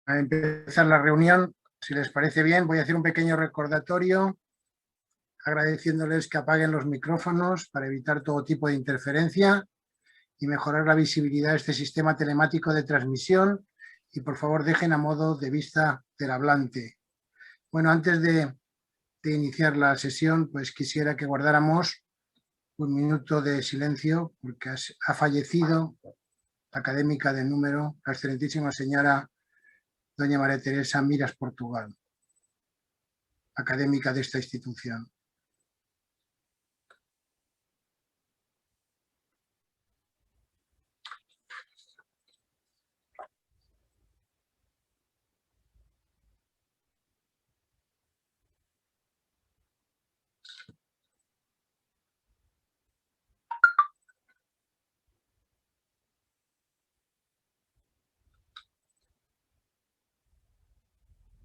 A empezar la reunión, si les parece bien, voy a hacer un pequeño recordatorio agradeciéndoles que apaguen los micrófonos para evitar todo tipo de interferencia y mejorar la visibilidad de este sistema telemático de transmisión y por favor dejen a modo de vista del hablante. Bueno, antes de iniciar la sesión, pues quisiera que guardáramos un minuto de silencio porque ha fallecido la académica de número, la excelentísima señora doña María Teresa Miras Portugal, académica de esta institución.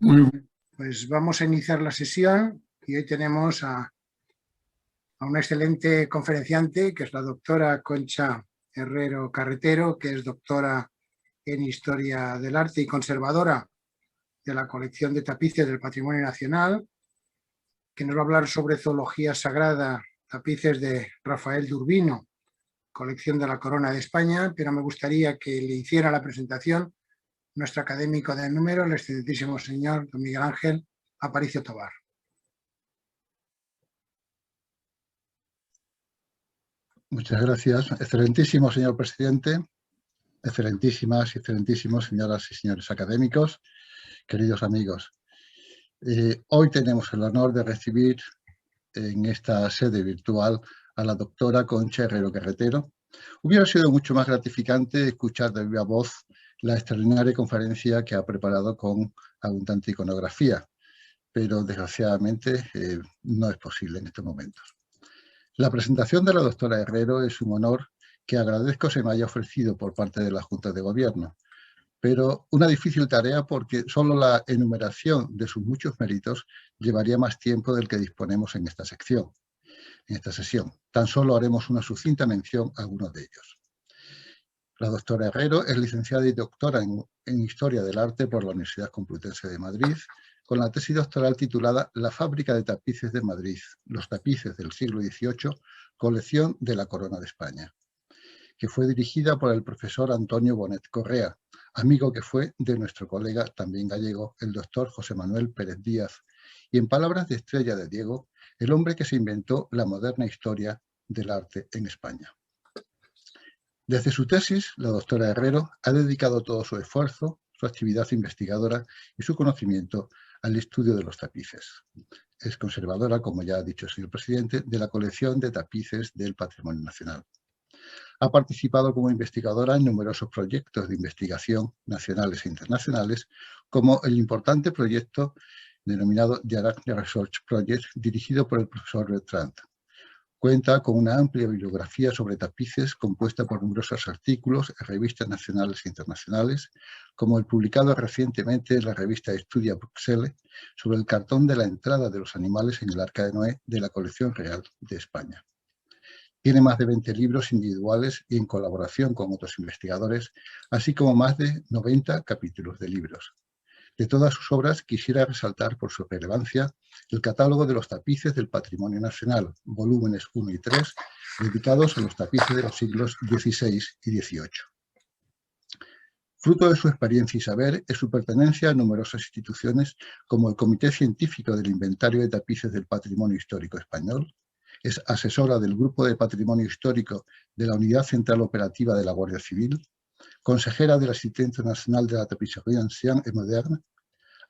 Muy bien. Pues vamos a iniciar la sesión y hoy tenemos a una excelente conferenciante que es la doctora Concha Herrero Carretero, que es doctora en Historia del Arte y conservadora de la colección de tapices del Patrimonio Nacional, que nos va a hablar sobre zoología sagrada, tapices de Rafael de Urbino, colección de la Corona de España, pero me gustaría que le hiciera la presentación nuestro académico de número, el excelentísimo señor don Miguel Ángel Aparicio Tobar. Muchas gracias. Excelentísimo señor presidente, excelentísimas y excelentísimos señoras y señores académicos, queridos amigos. Hoy tenemos el honor de recibir en esta sede virtual a la doctora Concha Herrero Carretero. Hubiera sido mucho más gratificante escuchar de viva voz la extraordinaria conferencia que ha preparado con abundante iconografía, pero desgraciadamente no es posible en estos momentos. La presentación de la doctora Herrero es un honor que agradezco se me haya ofrecido por parte de la Junta de Gobierno, pero una difícil tarea porque solo la enumeración de sus muchos méritos llevaría más tiempo del que disponemos en esta sección, en esta sesión. Tan solo haremos una sucinta mención a algunos de ellos. La doctora Herrero es licenciada y doctora en Historia del Arte por la Universidad Complutense de Madrid, con la tesis doctoral titulada La fábrica de tapices de Madrid, los tapices del siglo XVIII, colección de la Corona de España, que fue dirigida por el profesor Antonio Bonet Correa, amigo que fue de nuestro colega, también gallego, el doctor José Manuel Pérez Díaz, y en palabras de Estrella de Diego, el hombre que se inventó la moderna historia del arte en España. Desde su tesis, la doctora Herrero ha dedicado todo su esfuerzo, su actividad investigadora y su conocimiento al estudio de los tapices. Es conservadora, como ya ha dicho el señor presidente, de la colección de tapices del Patrimonio Nacional. Ha participado como investigadora en numerosos proyectos de investigación nacionales e internacionales, como el importante proyecto denominado The Arachne Research Project, dirigido por el profesor Bertrand. Cuenta con una amplia bibliografía sobre tapices compuesta por numerosos artículos en revistas nacionales e internacionales, como el publicado recientemente en la revista Estudia Bruxelles sobre el cartón de la entrada de los animales en el Arca de Noé de la colección real de España. Tiene más de 20 libros individuales y en colaboración con otros investigadores, así como más de 90 capítulos de libros. De todas sus obras quisiera resaltar por su relevancia el catálogo de los tapices del Patrimonio Nacional, volúmenes 1 y 3, dedicados a los tapices de los siglos XVI y XVIII. Fruto de su experiencia y saber es su pertenencia a numerosas instituciones como el Comité Científico del Inventario de Tapices del Patrimonio Histórico Español, es asesora del Grupo de Patrimonio Histórico de la Unidad Central Operativa de la Guardia Civil, consejera del Instituto Internacional de la Tapisserie Ancienne et Moderne,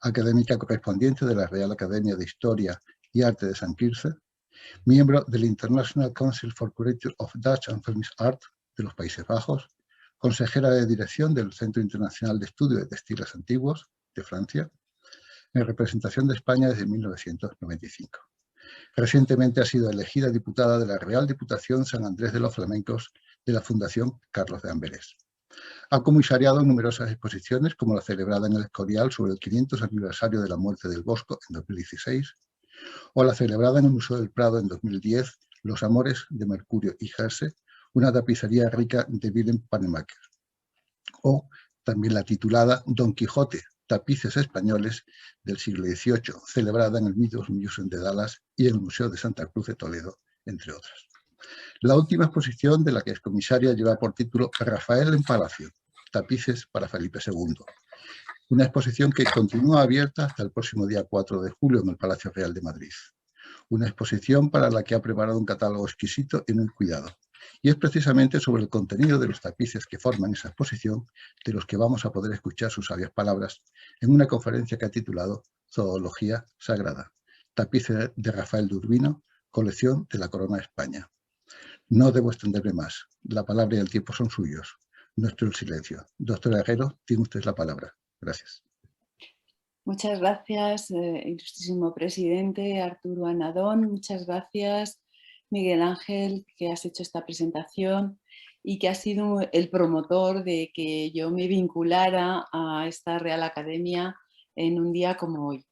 académica correspondiente de la Real Academia de Historia y Arte de San Quirze, miembro del International Council for Curator of Dutch and Flemish Art de los Países Bajos, consejera de dirección del Centro Internacional de Estudio de Textiles Antiguos de Francia, en representación de España desde 1995. Recientemente ha sido elegida diputada de la Real Diputación San Andrés de los Flamencos de la Fundación Carlos de Amberes. Ha comisariado numerosas exposiciones, como la celebrada en el Escorial sobre el 500 aniversario de la muerte del Bosco en 2016, o la celebrada en el Museo del Prado en 2010, Los Amores de Mercurio y Jersey, una tapicería rica de Willem Pannemakers, o también la titulada Don Quijote, Tapices españoles del siglo XVIII, celebrada en el Meadows Museum de Dallas y en el Museo de Santa Cruz de Toledo, entre otras. La última exposición de la que es comisaria lleva por título Rafael en Palacio, tapices para Felipe II. Una exposición que continúa abierta hasta el próximo día 4 de julio en el Palacio Real de Madrid. Una exposición para la que ha preparado un catálogo exquisito y muy cuidado. Y es precisamente sobre el contenido de los tapices que forman esa exposición de los que vamos a poder escuchar sus sabias palabras en una conferencia que ha titulado Zoología Sagrada. Tapices de Rafael de Urbino, colección de la Corona de España. No debo extenderme más. La palabra y el tiempo son suyos. Nuestro el silencio. Doctora Herrero, tiene usted la palabra. Gracias. Muchas gracias, ilustrísimo presidente Arturo Anadón. Muchas gracias, Miguel Ángel, que has hecho esta presentación y que has sido el promotor de que yo me vinculara a esta Real Academia en un día como hoy.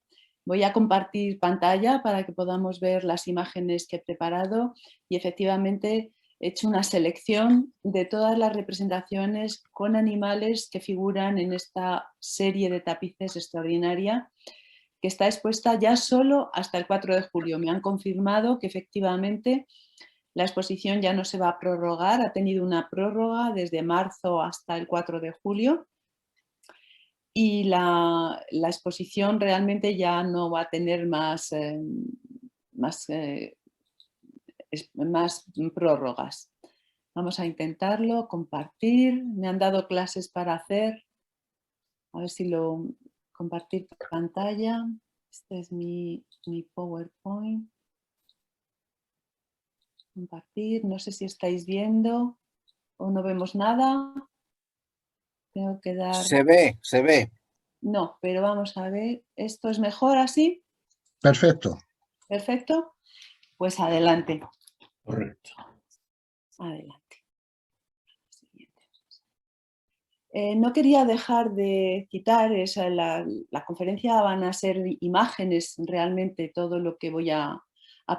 Voy a compartir pantalla para que podamos ver las imágenes que he preparado y efectivamente he hecho una selección de todas las representaciones con animales que figuran en esta serie de tapices extraordinaria que está expuesta ya solo hasta el 4 de julio. Me han confirmado que efectivamente la exposición ya no se va a prorrogar, ha tenido una prórroga desde marzo hasta el 4 de julio y la exposición realmente ya no va a tener más prórrogas. Vamos a intentarlo, compartir. Me han dado clases para hacer. A ver si lo compartir pantalla. Este es mi PowerPoint. Compartir. No sé si estáis viendo o no vemos nada. Tengo que dar... Se ve, se ve. No, pero vamos a ver. ¿Esto es mejor así? Perfecto. Perfecto. Pues adelante. Correcto. Adelante. No quería dejar de citar, la conferencia van a ser imágenes realmente todo lo que voy a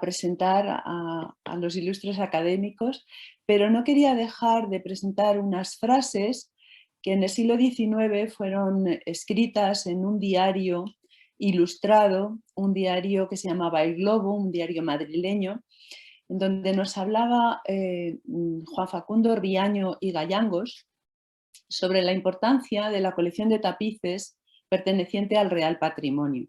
presentar a los ilustres académicos, pero no quería dejar de presentar unas frases que en el siglo XIX fueron escritas en un diario ilustrado, un diario que se llamaba El Globo, un diario madrileño, en donde nos hablaba Juan Facundo Riaño y Gallangos sobre la importancia de la colección de tapices perteneciente al Real Patrimonio.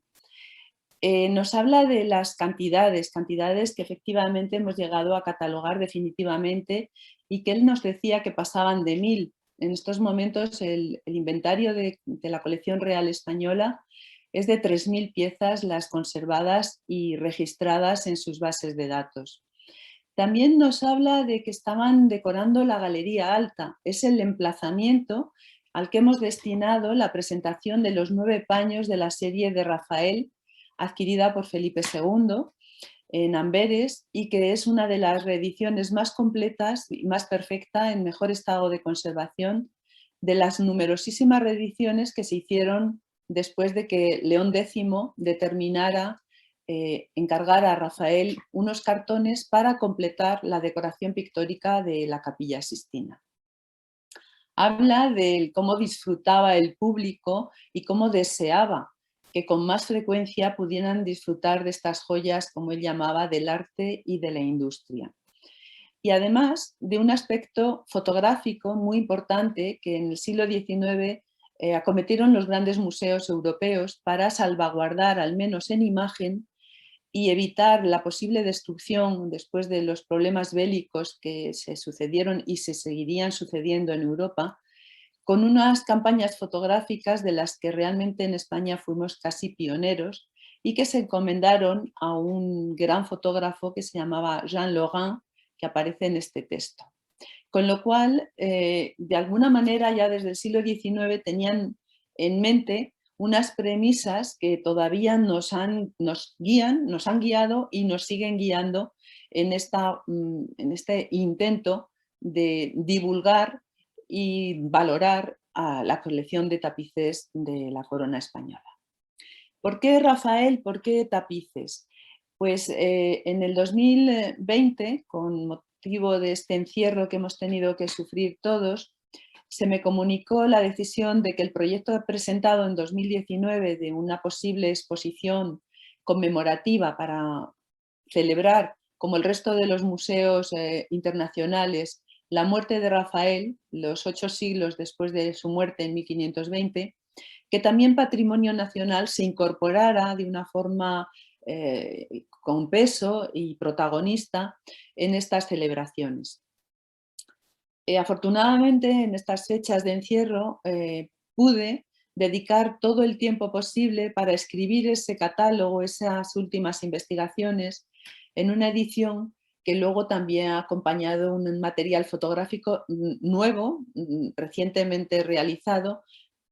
Nos habla de las cantidades que efectivamente hemos llegado a catalogar definitivamente y que él nos decía que pasaban de 1000. En estos momentos el inventario de la colección real española es de 3000 piezas las conservadas y registradas en sus bases de datos. También nos habla de que estaban decorando la Galería Alta. Es el emplazamiento al que hemos destinado la presentación de los 9 paños de la serie de Rafael, adquirida por Felipe II en Amberes y que es una de las reediciones más completas y más perfecta, en mejor estado de conservación, de las numerosísimas reediciones que se hicieron después de que León X determinara encargar a Rafael unos cartones para completar la decoración pictórica de la Capilla Sixtina. Habla de cómo disfrutaba el público y cómo deseaba que con más frecuencia pudieran disfrutar de estas joyas, como él llamaba, del arte y de la industria. Y además de un aspecto fotográfico muy importante que en el siglo XIX acometieron los grandes museos europeos para salvaguardar, al menos en imagen, y evitar la posible destrucción después de los problemas bélicos que se sucedieron y se seguirían sucediendo en Europa, con unas campañas fotográficas de las que realmente en España fuimos casi pioneros y que se encomendaron a un gran fotógrafo que se llamaba Jean Laurent, que aparece en este texto. Con lo cual, de alguna manera ya desde el siglo XIX tenían en mente unas premisas que todavía nos han guiado y nos siguen guiando en este intento de divulgar y valorar a la colección de tapices de la corona española. ¿Por qué Rafael? ¿Por qué tapices? Pues en el 2020, con motivo de este encierro que hemos tenido que sufrir todos, se me comunicó la decisión de que el proyecto presentado en 2019 de una posible exposición conmemorativa para celebrar, como el resto de los museos internacionales, la muerte de Rafael, los 8 siglos después de su muerte en 1520, que también Patrimonio Nacional se incorporara de una forma con peso y protagonista en estas celebraciones. Afortunadamente, en estas fechas de encierro, pude dedicar todo el tiempo posible para escribir ese catálogo, esas últimas investigaciones, en una edición que luego también ha acompañado un material fotográfico nuevo, recientemente realizado,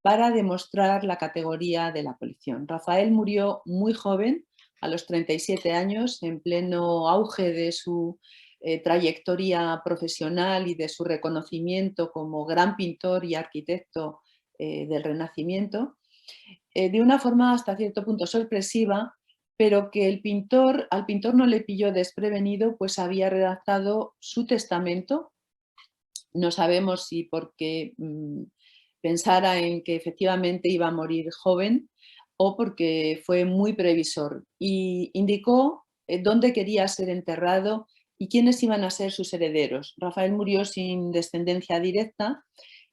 para demostrar la categoría de la colección. Rafael murió muy joven, a los 37 años, en pleno auge de su trayectoria profesional y de su reconocimiento como gran pintor y arquitecto del Renacimiento, de una forma hasta cierto punto sorpresiva, pero que al pintor no le pilló desprevenido, pues había redactado su testamento. No sabemos si porque pensara en que efectivamente iba a morir joven o porque fue muy previsor, y indicó dónde quería ser enterrado y quiénes iban a ser sus herederos. Rafael murió sin descendencia directa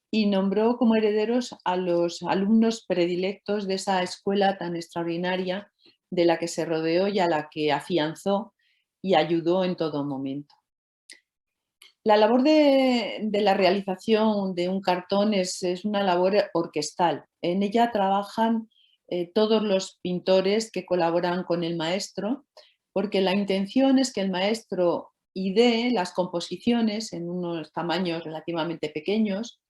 y nombró como herederos a los alumnos predilectos de esa escuela tan extraordinaria de la que se rodeó y a la que afianzó y ayudó en todo momento. La labor de la realización de un cartón es una labor orquestal. En ella trabajan todos los pintores que colaboran con el maestro, porque la intención es que el maestro idee las composiciones en unos tamaños relativamente pequeños,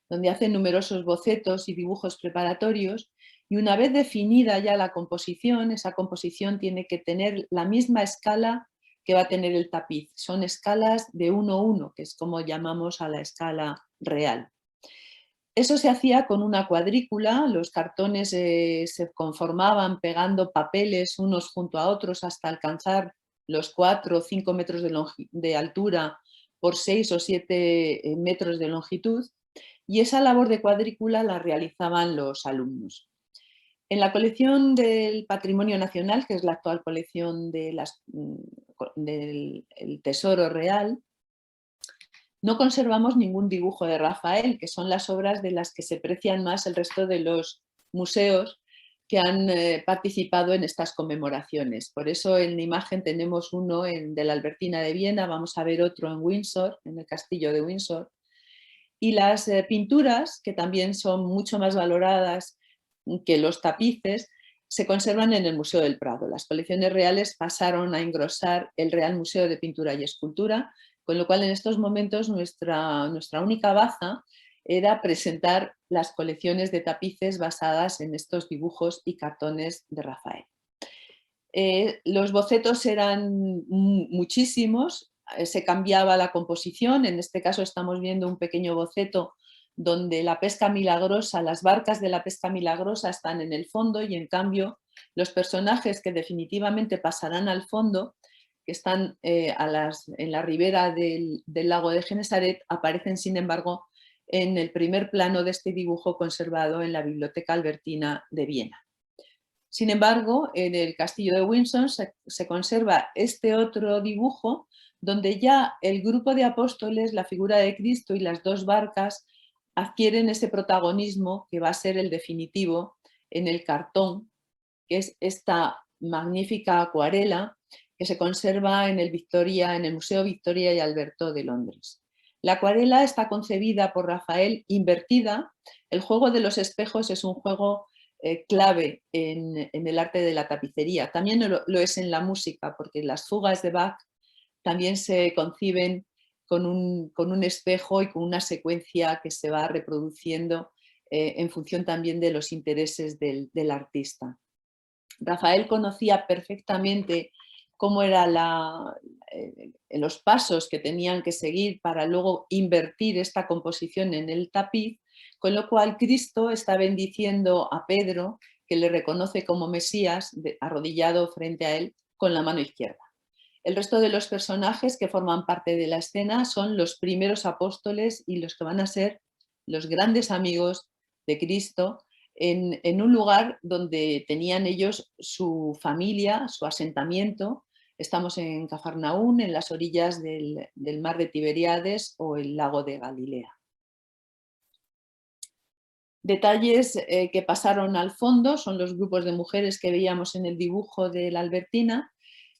donde hace numerosos bocetos y dibujos preparatorios, y una vez definida ya la composición, esa composición tiene que tener la misma escala que va a tener el tapiz. Son escalas de 1:1, que es como llamamos a la escala real. Eso se hacía con una cuadrícula, los cartones se conformaban pegando papeles unos junto a otros hasta alcanzar los 4 o 5 metros de altura por 6 o 7 metros de longitud, y esa labor de cuadrícula la realizaban los alumnos. En la colección del Patrimonio Nacional, que es la actual colección del Tesoro Real, no conservamos ningún dibujo de Rafael, que son las obras de las que se precian más el resto de los museos que han participado en estas conmemoraciones. Por eso en la imagen tenemos uno de la Albertina de Viena, vamos a ver otro en Windsor, en el castillo de Windsor. Y las pinturas, que también son mucho más valoradas que los tapices, se conservan en el Museo del Prado. Las colecciones reales pasaron a engrosar el Real Museo de Pintura y Escultura, con lo cual en estos momentos nuestra única baza era presentar las colecciones de tapices basadas en estos dibujos y cartones de Rafael. Los bocetos eran muchísimos, se cambiaba la composición, en este caso estamos viendo un pequeño boceto donde la pesca milagrosa, las barcas de la pesca milagrosa están en el fondo, y en cambio los personajes que definitivamente pasarán al fondo, que están en la ribera del lago de Genesaret, aparecen sin embargo en el primer plano de este dibujo conservado en la Biblioteca Albertina de Viena. Sin embargo, en el castillo de Windsor se conserva este otro dibujo donde ya el grupo de apóstoles, la figura de Cristo y las 2 barcas adquieren ese protagonismo que va a ser el definitivo en el cartón, que es esta magnífica acuarela que se conserva en el Museo Victoria y Alberto de Londres. La acuarela está concebida por Rafael invertida. El juego de los espejos es un juego clave en el arte de la tapicería. También lo es en la música, porque las fugas de Bach también se conciben con un espejo y con una secuencia que se va reproduciendo en función también de los intereses del artista. Rafael conocía perfectamente cómo eran los pasos que tenían que seguir para luego invertir esta composición en el tapiz, con lo cual Cristo está bendiciendo a Pedro, que le reconoce como Mesías, arrodillado frente a él con la mano izquierda. El resto de los personajes que forman parte de la escena son los primeros apóstoles y los que van a ser los grandes amigos de Cristo, en un lugar donde tenían ellos su familia, su asentamiento. Estamos en Cafarnaún, en las orillas del mar de Tiberíades o el lago de Galilea. Detalles que pasaron al fondo son los grupos de mujeres que veíamos en el dibujo de la Albertina,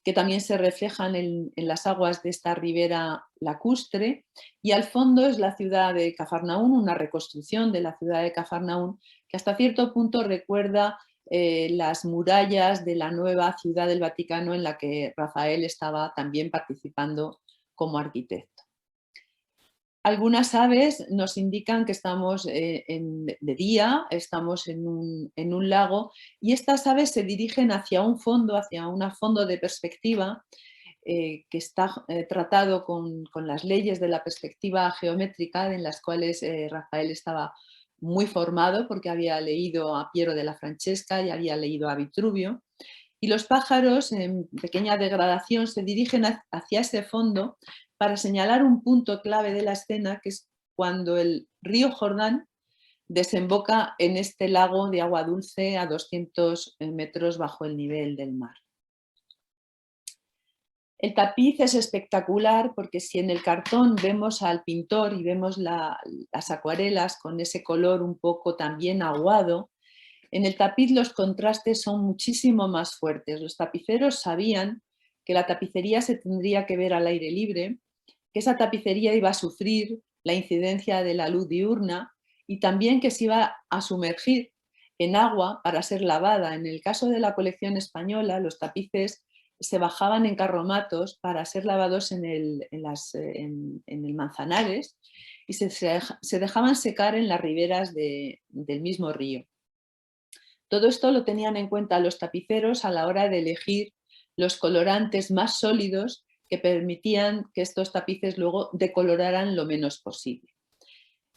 que también se reflejan en las aguas de esta ribera lacustre, y al fondo es la ciudad de Cafarnaún, una reconstrucción de la ciudad de Cafarnaún, que hasta cierto punto recuerda las murallas de la nueva ciudad del Vaticano, en la que Rafael estaba también participando como arquitecto. Algunas aves nos indican que estamos de día, estamos en un lago, y estas aves se dirigen hacia un fondo de perspectiva que está tratado con las leyes de la perspectiva geométrica, en las cuales Rafael estaba muy formado porque había leído a Piero della Francesca y había leído a Vitruvio. Y los pájaros en pequeña degradación se dirigen hacia ese fondo para señalar un punto clave de la escena, que es cuando el río Jordán desemboca en este lago de agua dulce a 200 metros bajo el nivel del mar. El tapiz es espectacular porque si en el cartón vemos al pintor y vemos las acuarelas con ese color un poco también aguado, en el tapiz los contrastes son muchísimo más fuertes. Los tapiceros sabían que la tapicería se tendría que ver al aire libre, que esa tapicería iba a sufrir la incidencia de la luz diurna y también que se iba a sumergir en agua para ser lavada. En el caso de la colección española, los tapices se bajaban en carromatos para ser lavados en el Manzanares y se dejaban secar en las riberas del mismo río. Todo esto lo tenían en cuenta los tapiceros a la hora de elegir los colorantes más sólidos que permitían que estos tapices luego decoloraran lo menos posible.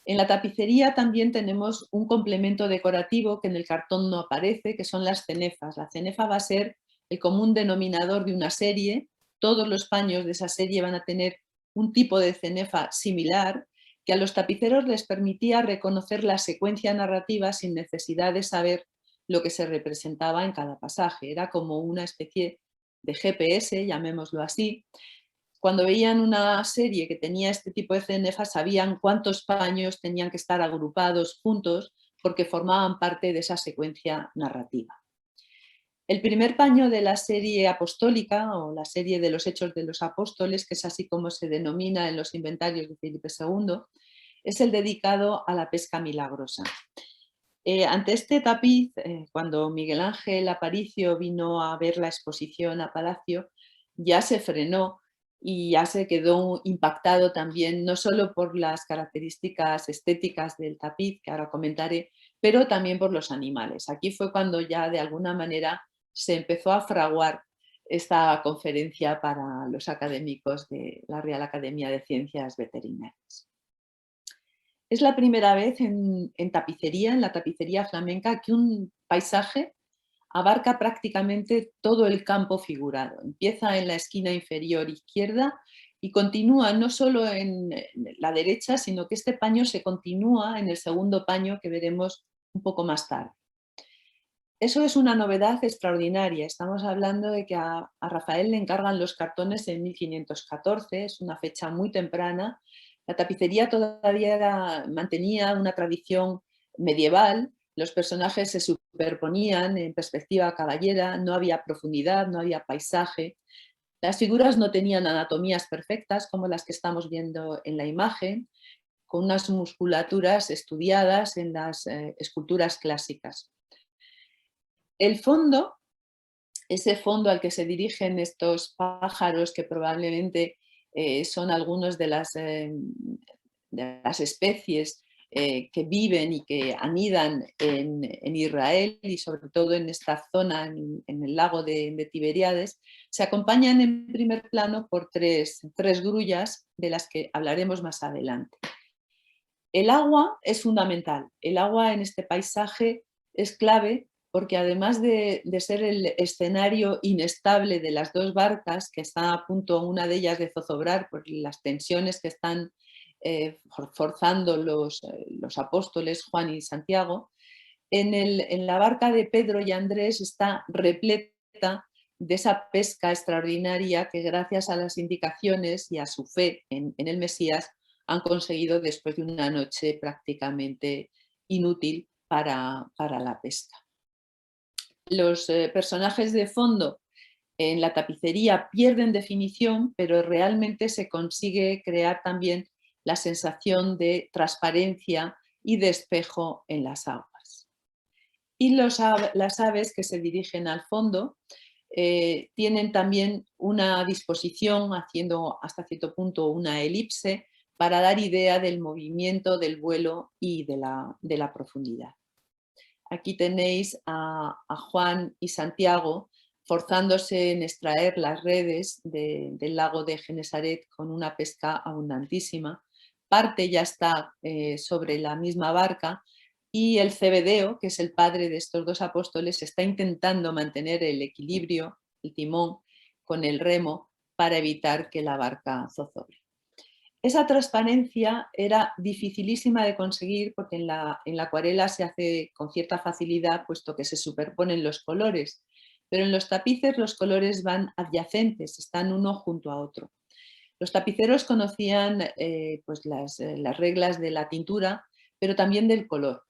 En la tapicería también tenemos un complemento decorativo que en el cartón no aparece, que son las cenefas. La cenefa va a ser el común denominador de una serie. Todos los paños de esa serie van a tener un tipo de cenefa similar, que a los tapiceros les permitía reconocer la secuencia narrativa sin necesidad de saber lo que se representaba en cada pasaje. Era como una especie de GPS, llamémoslo así. Cuando veían una serie que tenía este tipo de cenefas, sabían cuántos paños tenían que estar agrupados juntos porque formaban parte de esa secuencia narrativa. El primer paño de la serie apostólica o la serie de los Hechos de los Apóstoles, que es así como se denomina en los inventarios de Felipe II, es el dedicado a la pesca milagrosa. Ante este tapiz, cuando Miguel Ángel Aparicio vino a ver la exposición a Palacio, ya se frenó y ya se quedó impactado también, no solo por las características estéticas del tapiz, que ahora comentaré, pero también por los animales. Aquí fue cuando ya de alguna manera se empezó a fraguar esta conferencia para los académicos de la Real Academia de Ciencias Veterinarias. Es la primera vez en la tapicería flamenca, que un paisaje abarca prácticamente todo el campo figurado. Empieza en la esquina inferior izquierda y continúa no solo en la derecha, sino que este paño se continúa en el segundo paño que veremos un poco más tarde. Eso es una novedad extraordinaria. Estamos hablando de que a Rafael le encargan los cartones en 1514, es una fecha muy temprana. La tapicería todavía mantenía una tradición medieval, los personajes se superponían en perspectiva caballera, no había profundidad, no había paisaje. Las figuras no tenían anatomías perfectas como las que estamos viendo en la imagen, con unas musculaturas estudiadas en las esculturas clásicas. El fondo, ese fondo al que se dirigen estos pájaros, que probablemente son algunos de las especies que viven y que anidan en Israel y sobre todo en esta zona, en el lago de Tiberíades, se acompañan en primer plano por tres grullas de las que hablaremos más adelante. El agua es fundamental. El agua en este paisaje es clave porque además de ser el escenario inestable de las dos barcas, que está a punto una de ellas de zozobrar por las tensiones que están forzando los los apóstoles Juan y Santiago, en la barca de Pedro y Andrés está repleta de esa pesca extraordinaria que gracias a las indicaciones y a su fe en el Mesías han conseguido después de una noche prácticamente inútil para la pesca. Los personajes de fondo en la tapicería pierden definición, pero realmente se consigue crear también la sensación de transparencia y de espejo en las aguas. Y las aves que se dirigen al fondo tienen también una disposición, haciendo hasta cierto punto una elipse, para dar idea del movimiento, del vuelo y de la profundidad. Aquí tenéis a Juan y Santiago forzándose en extraer las redes del lago de Genesaret con una pesca abundantísima. Parte ya está sobre la misma barca y el Zebedeo, que es el padre de estos dos apóstoles, está intentando mantener el equilibrio, el timón, con el remo para evitar que la barca zozobre. Esa transparencia era dificilísima de conseguir porque en la acuarela se hace con cierta facilidad, puesto que se superponen los colores, pero en los tapices los colores van adyacentes, están uno junto a otro. Los tapiceros conocían pues las reglas de la tintura, pero también del color.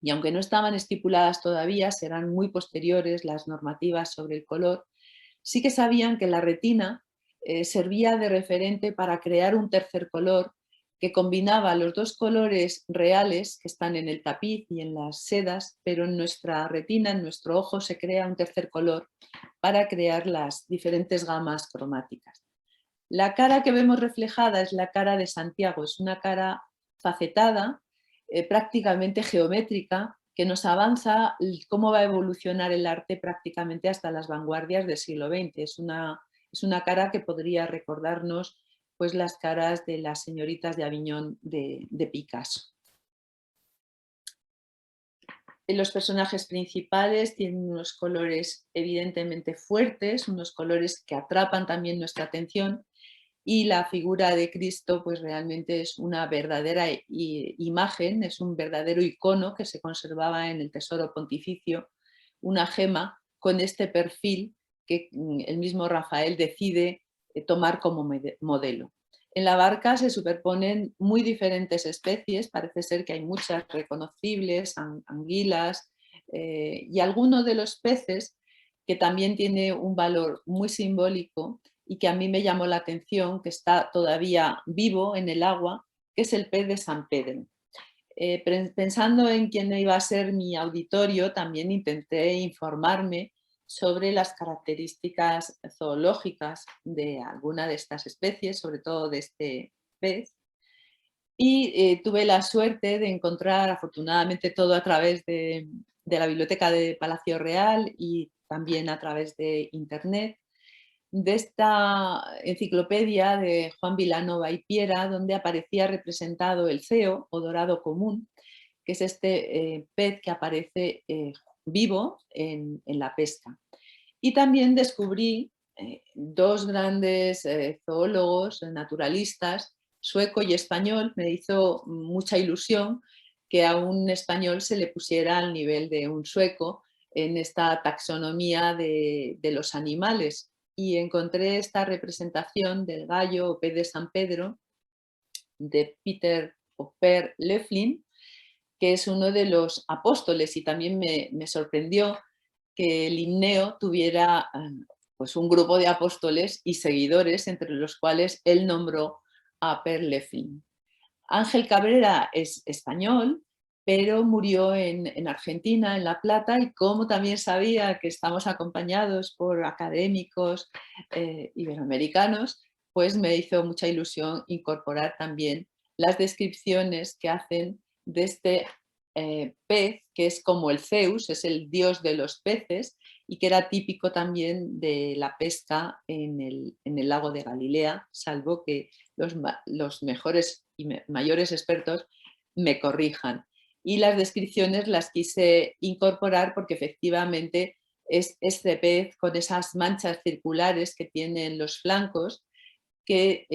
Y aunque no estaban estipuladas todavía, serán muy posteriores las normativas sobre el color, sí que sabían que la retina servía de referente para crear un tercer color que combinaba los dos colores reales que están en el tapiz y en las sedas, pero en nuestra retina, en nuestro ojo, se crea un tercer color para crear las diferentes gamas cromáticas. La cara que vemos reflejada es la cara de Santiago, es una cara facetada, prácticamente geométrica, que nos avanza cómo va a evolucionar el arte prácticamente hasta las vanguardias del siglo XX. Es una cara que podría recordarnos pues, las caras de las señoritas de Aviñón de Picasso. Los personajes principales tienen unos colores evidentemente fuertes, unos colores que atrapan también nuestra atención, y la figura de Cristo pues realmente es una verdadera imagen, es un verdadero icono que se conservaba en el Tesoro Pontificio, una gema con este perfil que el mismo Rafael decide tomar como modelo. En la barca se superponen muy diferentes especies, parece ser que hay muchas reconocibles, anguilas y algunos de los peces que también tiene un valor muy simbólico y que a mí me llamó la atención, que está todavía vivo en el agua, que es el pez de San Pedro. Pensando en quién iba a ser mi auditorio, también intenté informarme sobre las características zoológicas de alguna de estas especies, sobre todo de este pez, y tuve la suerte de encontrar afortunadamente todo a través de la biblioteca de Palacio Real y también a través de internet, de esta enciclopedia de Juan Vilanova y Piera, donde aparecía representado el ceo o dorado común, que es este pez que aparece vivo en la pesca. Y también descubrí dos grandes zoólogos, naturalistas, sueco y español. Me hizo mucha ilusión que a un español se le pusiera al nivel de un sueco en esta taxonomía de los animales. Y encontré esta representación del gallo o pez de San Pedro de Peter o Per Löflin, que es uno de los apóstoles, y también me sorprendió que Linneo tuviera pues un grupo de apóstoles y seguidores, entre los cuales él nombró a Per Löflin. Ángel Cabrera es español, pero murió en Argentina, en La Plata, y como también sabía que estamos acompañados por académicos iberoamericanos, pues me hizo mucha ilusión incorporar también las descripciones que hacen de este pez, que es como el Zeus, es el dios de los peces, y que era típico también de la pesca en el lago de Galilea, salvo que los mejores y mayores expertos me corrijan. Y las descripciones las quise incorporar porque efectivamente es este pez con esas manchas circulares que tiene en los flancos, que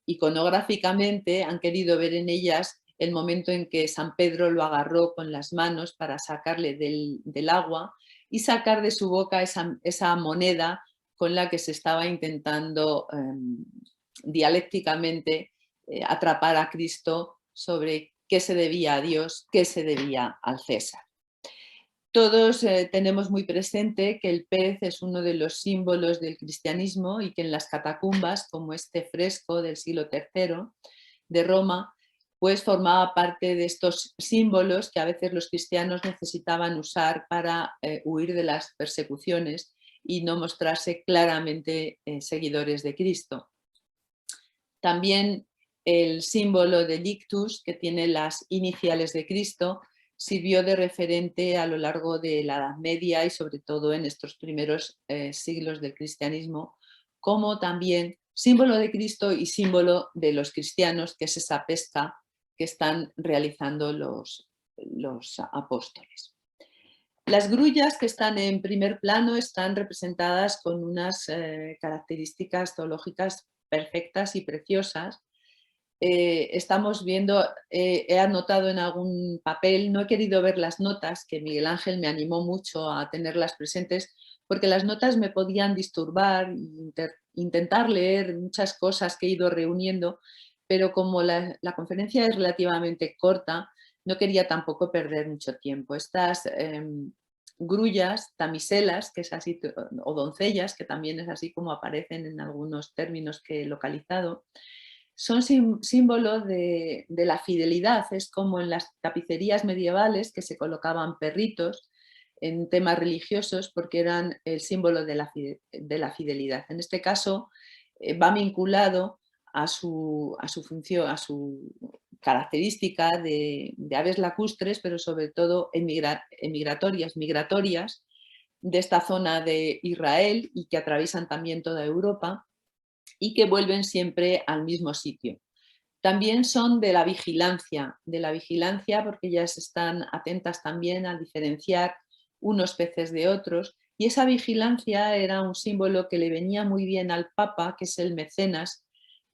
iconográficamente han querido ver en ellas el momento en que San Pedro lo agarró con las manos para sacarle del agua y sacar de su boca esa moneda con la que se estaba intentando dialécticamente atrapar a Cristo sobre qué se debía a Dios, qué se debía al César. Todos tenemos muy presente que el pez es uno de los símbolos del cristianismo y que en las catacumbas, como este fresco del siglo III de Roma, pues formaba parte de estos símbolos que a veces los cristianos necesitaban usar para huir de las persecuciones y no mostrarse claramente seguidores de Cristo. También el símbolo del ictus, que tiene las iniciales de Cristo, sirvió de referente a lo largo de la Edad Media y sobre todo en estos primeros siglos del cristianismo, como también símbolo de Cristo y símbolo de los cristianos, que es esa pesca que están realizando los apóstoles. Las grullas que están en primer plano están representadas con unas características zoológicas perfectas y preciosas. Estamos viendo, he anotado en algún papel, no he querido ver las notas, que Miguel Ángel me animó mucho a tenerlas presentes, porque las notas me podían disturbar, intentar leer muchas cosas que he ido reuniendo, pero como la conferencia es relativamente corta, no quería tampoco perder mucho tiempo. Estas grullas, tamiselas, que es así, o doncellas, que también es así como aparecen en algunos términos que he localizado, son símbolos de la fidelidad. Es como en las tapicerías medievales que se colocaban perritos en temas religiosos porque eran el símbolo de la fidelidad. En este caso va vinculado a su función, a su característica de aves lacustres, pero sobre todo migratorias de esta zona de Israel y que atraviesan también toda Europa y que vuelven siempre al mismo sitio. También son de la vigilancia porque ellas están atentas también a diferenciar unos peces de otros, y esa vigilancia era un símbolo que le venía muy bien al Papa, que es el mecenas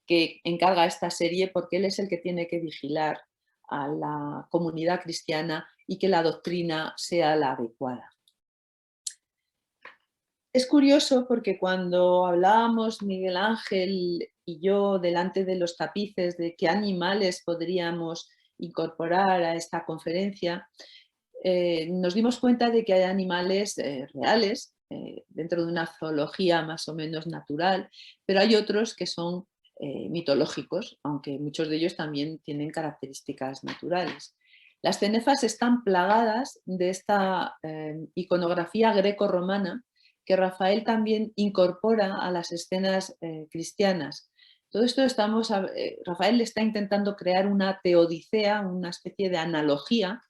que encarga esta serie, porque él es el que tiene que vigilar a la comunidad cristiana y que la doctrina sea la adecuada. Es curioso porque cuando hablábamos Miguel Ángel y yo delante de los tapices de qué animales podríamos incorporar a esta conferencia, nos dimos cuenta de que hay animales reales dentro de una zoología más o menos natural, pero hay otros que son mitológicos, aunque muchos de ellos también tienen características naturales. Las cenefas están plagadas de esta iconografía greco-romana que Rafael también incorpora a las escenas cristianas. Todo esto Rafael está intentando crear una teodicea, una especie de analogía,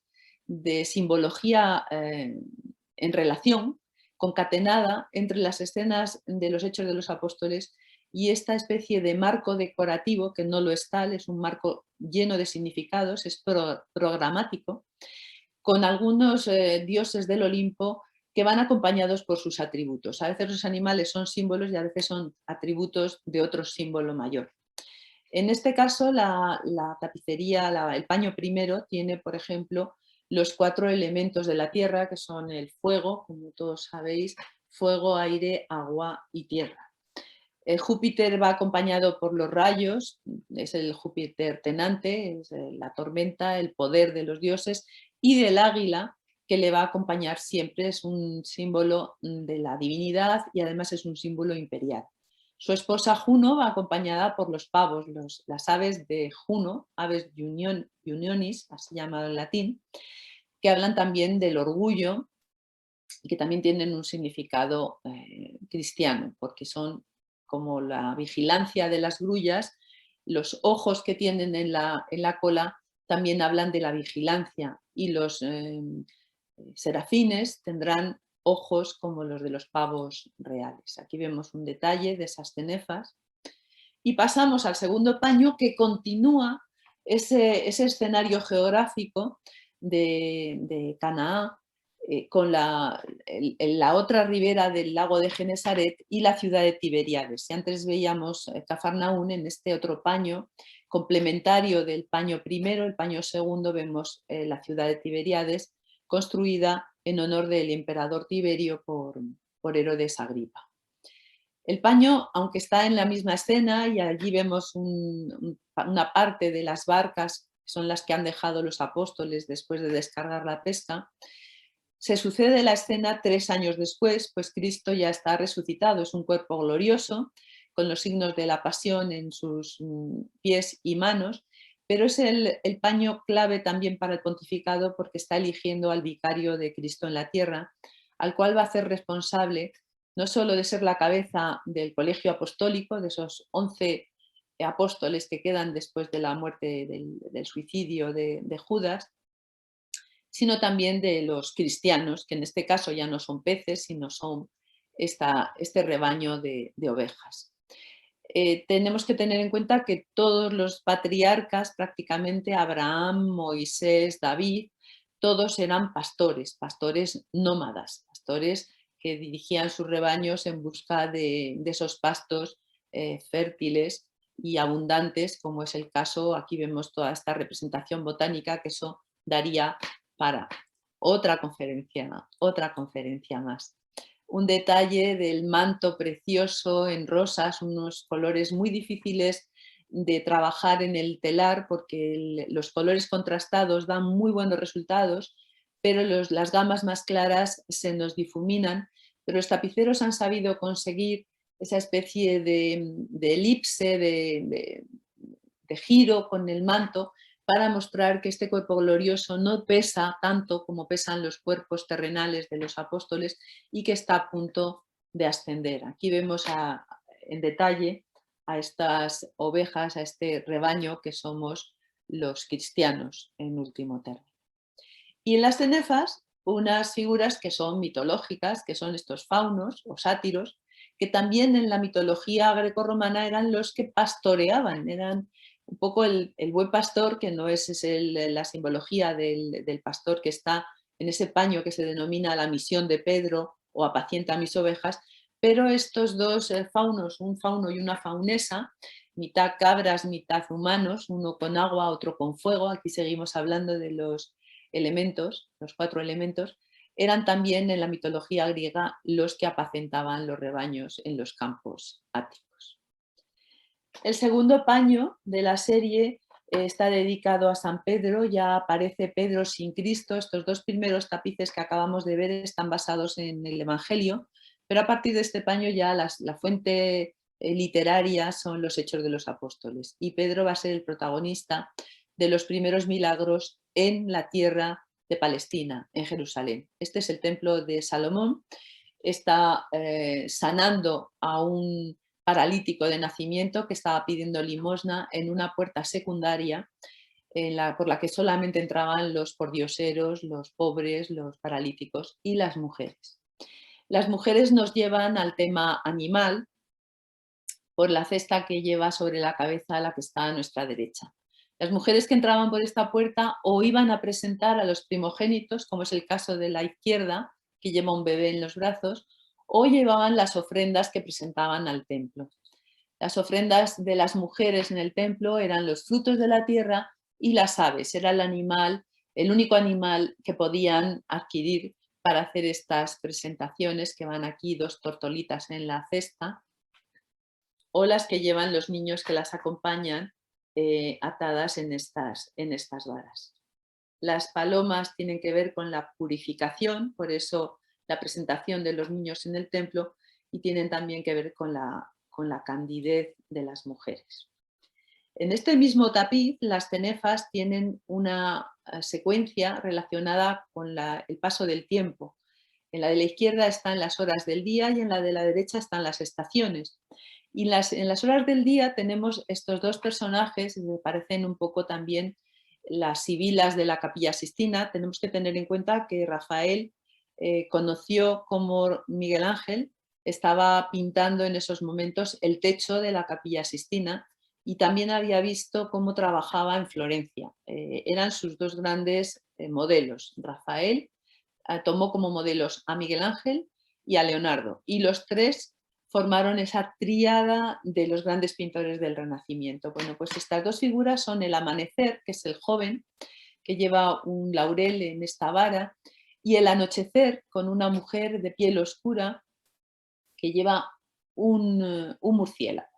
de simbología en relación, concatenada entre las escenas de los Hechos de los Apóstoles y esta especie de marco decorativo, que no lo es tal, es un marco lleno de significados, es programático, con algunos dioses del Olimpo que van acompañados por sus atributos. A veces los animales son símbolos y a veces son atributos de otro símbolo mayor. En este caso, la tapicería, el paño primero, tiene, por ejemplo, los 4 elementos de la tierra, que son el fuego, como todos sabéis, fuego, aire, agua y tierra. Júpiter va acompañado por los rayos, es el Júpiter tenante, es la tormenta, el poder de los dioses, y del águila, que le va a acompañar siempre, es un símbolo de la divinidad y además es un símbolo imperial. Su esposa Juno va acompañada por los pavos, las aves de Juno, aves unionis, así llamado en latín, que hablan también del orgullo y que también tienen un significado cristiano, porque son como la vigilancia de las grullas, los ojos que tienen en la cola también hablan de la vigilancia, y los serafines tendrán ojos como los de los pavos reales. Aquí vemos un detalle de esas cenefas. Y pasamos al segundo paño, que continúa ese escenario geográfico de Canaán, con la otra ribera del lago de Genesaret y la ciudad de Tiberíades. Si antes veíamos Cafarnaún, en este otro paño complementario del paño primero. El paño segundo vemos la ciudad de Tiberíades, construida en honor del emperador Tiberio por Herodes Agripa. El paño, aunque está en la misma escena, y allí vemos una parte de las barcas, que son las que han dejado los apóstoles después de descargar la pesca, se sucede la escena 3 años después, pues Cristo ya está resucitado, es un cuerpo glorioso, con los signos de la pasión en sus pies y manos, pero es el paño clave también para el pontificado, porque está eligiendo al vicario de Cristo en la tierra, al cual va a hacer responsable no solo de ser la cabeza del colegio apostólico, de esos 11 apóstoles que quedan después de la muerte del suicidio de Judas, sino también de los cristianos, que en este caso ya no son peces, sino son este rebaño de ovejas. Tenemos que tener en cuenta que todos los patriarcas, prácticamente Abraham, Moisés, David, todos eran pastores, pastores nómadas, pastores que dirigían sus rebaños en busca de esos pastos fértiles y abundantes, como es el caso, aquí vemos toda esta representación botánica, que eso daría para otra conferencia más. Un detalle del manto precioso en rosas, unos colores muy difíciles de trabajar en el telar, porque los colores contrastados dan muy buenos resultados, pero las gamas más claras se nos difuminan, pero los tapiceros han sabido conseguir esa especie de elipse, de giro con el manto, para mostrar que este cuerpo glorioso no pesa tanto como pesan los cuerpos terrenales de los apóstoles y que está a punto de ascender. Aquí vemos en detalle a estas ovejas, a este rebaño que somos los cristianos en último término. Y en las cenefas, unas figuras que son mitológicas, que son estos faunos o sátiros, que también en la mitología grecorromana eran los que pastoreaban, eran un poco el buen pastor, que no es la simbología del pastor que está en ese paño que se denomina la misión de Pedro o apacienta mis ovejas, pero estos dos faunos, un fauno y una faunesa, mitad cabras, mitad humanos, uno con agua, otro con fuego, aquí seguimos hablando de los elementos, los 4 elementos, eran también en la mitología griega los que apacentaban los rebaños en los campos áticos. El segundo paño de la serie está dedicado a San Pedro, ya aparece Pedro sin Cristo. Estos 2 primeros tapices que acabamos de ver están basados en el Evangelio, pero a partir de este paño ya la fuente literaria son los Hechos de los Apóstoles, y Pedro va a ser el protagonista de los primeros milagros en la tierra de Palestina, en Jerusalén. Este es el templo de Salomón, está sanando a un paralítico de nacimiento que estaba pidiendo limosna en una puerta secundaria por la que solamente entraban los pordioseros, los pobres, los paralíticos y las mujeres. Las mujeres nos llevan al tema animal por la cesta que lleva sobre la cabeza la que está a nuestra derecha. Las mujeres que entraban por esta puerta o iban a presentar a los primogénitos, como es el caso de la izquierda, que lleva un bebé en los brazos, o llevaban las ofrendas que presentaban al templo. Las ofrendas de las mujeres en el templo eran los frutos de la tierra y las aves. Era el único animal que podían adquirir para hacer estas presentaciones, que van aquí 2 tortolitas en la cesta, o las que llevan los niños que las acompañan atadas en estas varas. Las palomas tienen que ver con la purificación, por eso la presentación de los niños en el templo, y tienen también que ver con la candidez de las mujeres. En este mismo tapiz, las cenefas tienen una secuencia relacionada con el paso del tiempo. En la de la izquierda están las horas del día y en la de la derecha están las estaciones. Y en las horas del día tenemos estos 2 personajes, que me parecen un poco también las sibilas de la Capilla Sixtina. Tenemos que tener en cuenta que Rafael conoció cómo Miguel Ángel estaba pintando en esos momentos el techo de la Capilla Sixtina, y también había visto cómo trabajaba en Florencia. Eran sus 2 grandes modelos. Rafael tomó como modelos a Miguel Ángel y a Leonardo, y los 3 formaron esa tríada de los grandes pintores del Renacimiento. Bueno, pues estas dos figuras son el amanecer, que es el joven, que lleva un laurel en esta vara, y el anochecer, con una mujer de piel oscura que lleva un murciélago.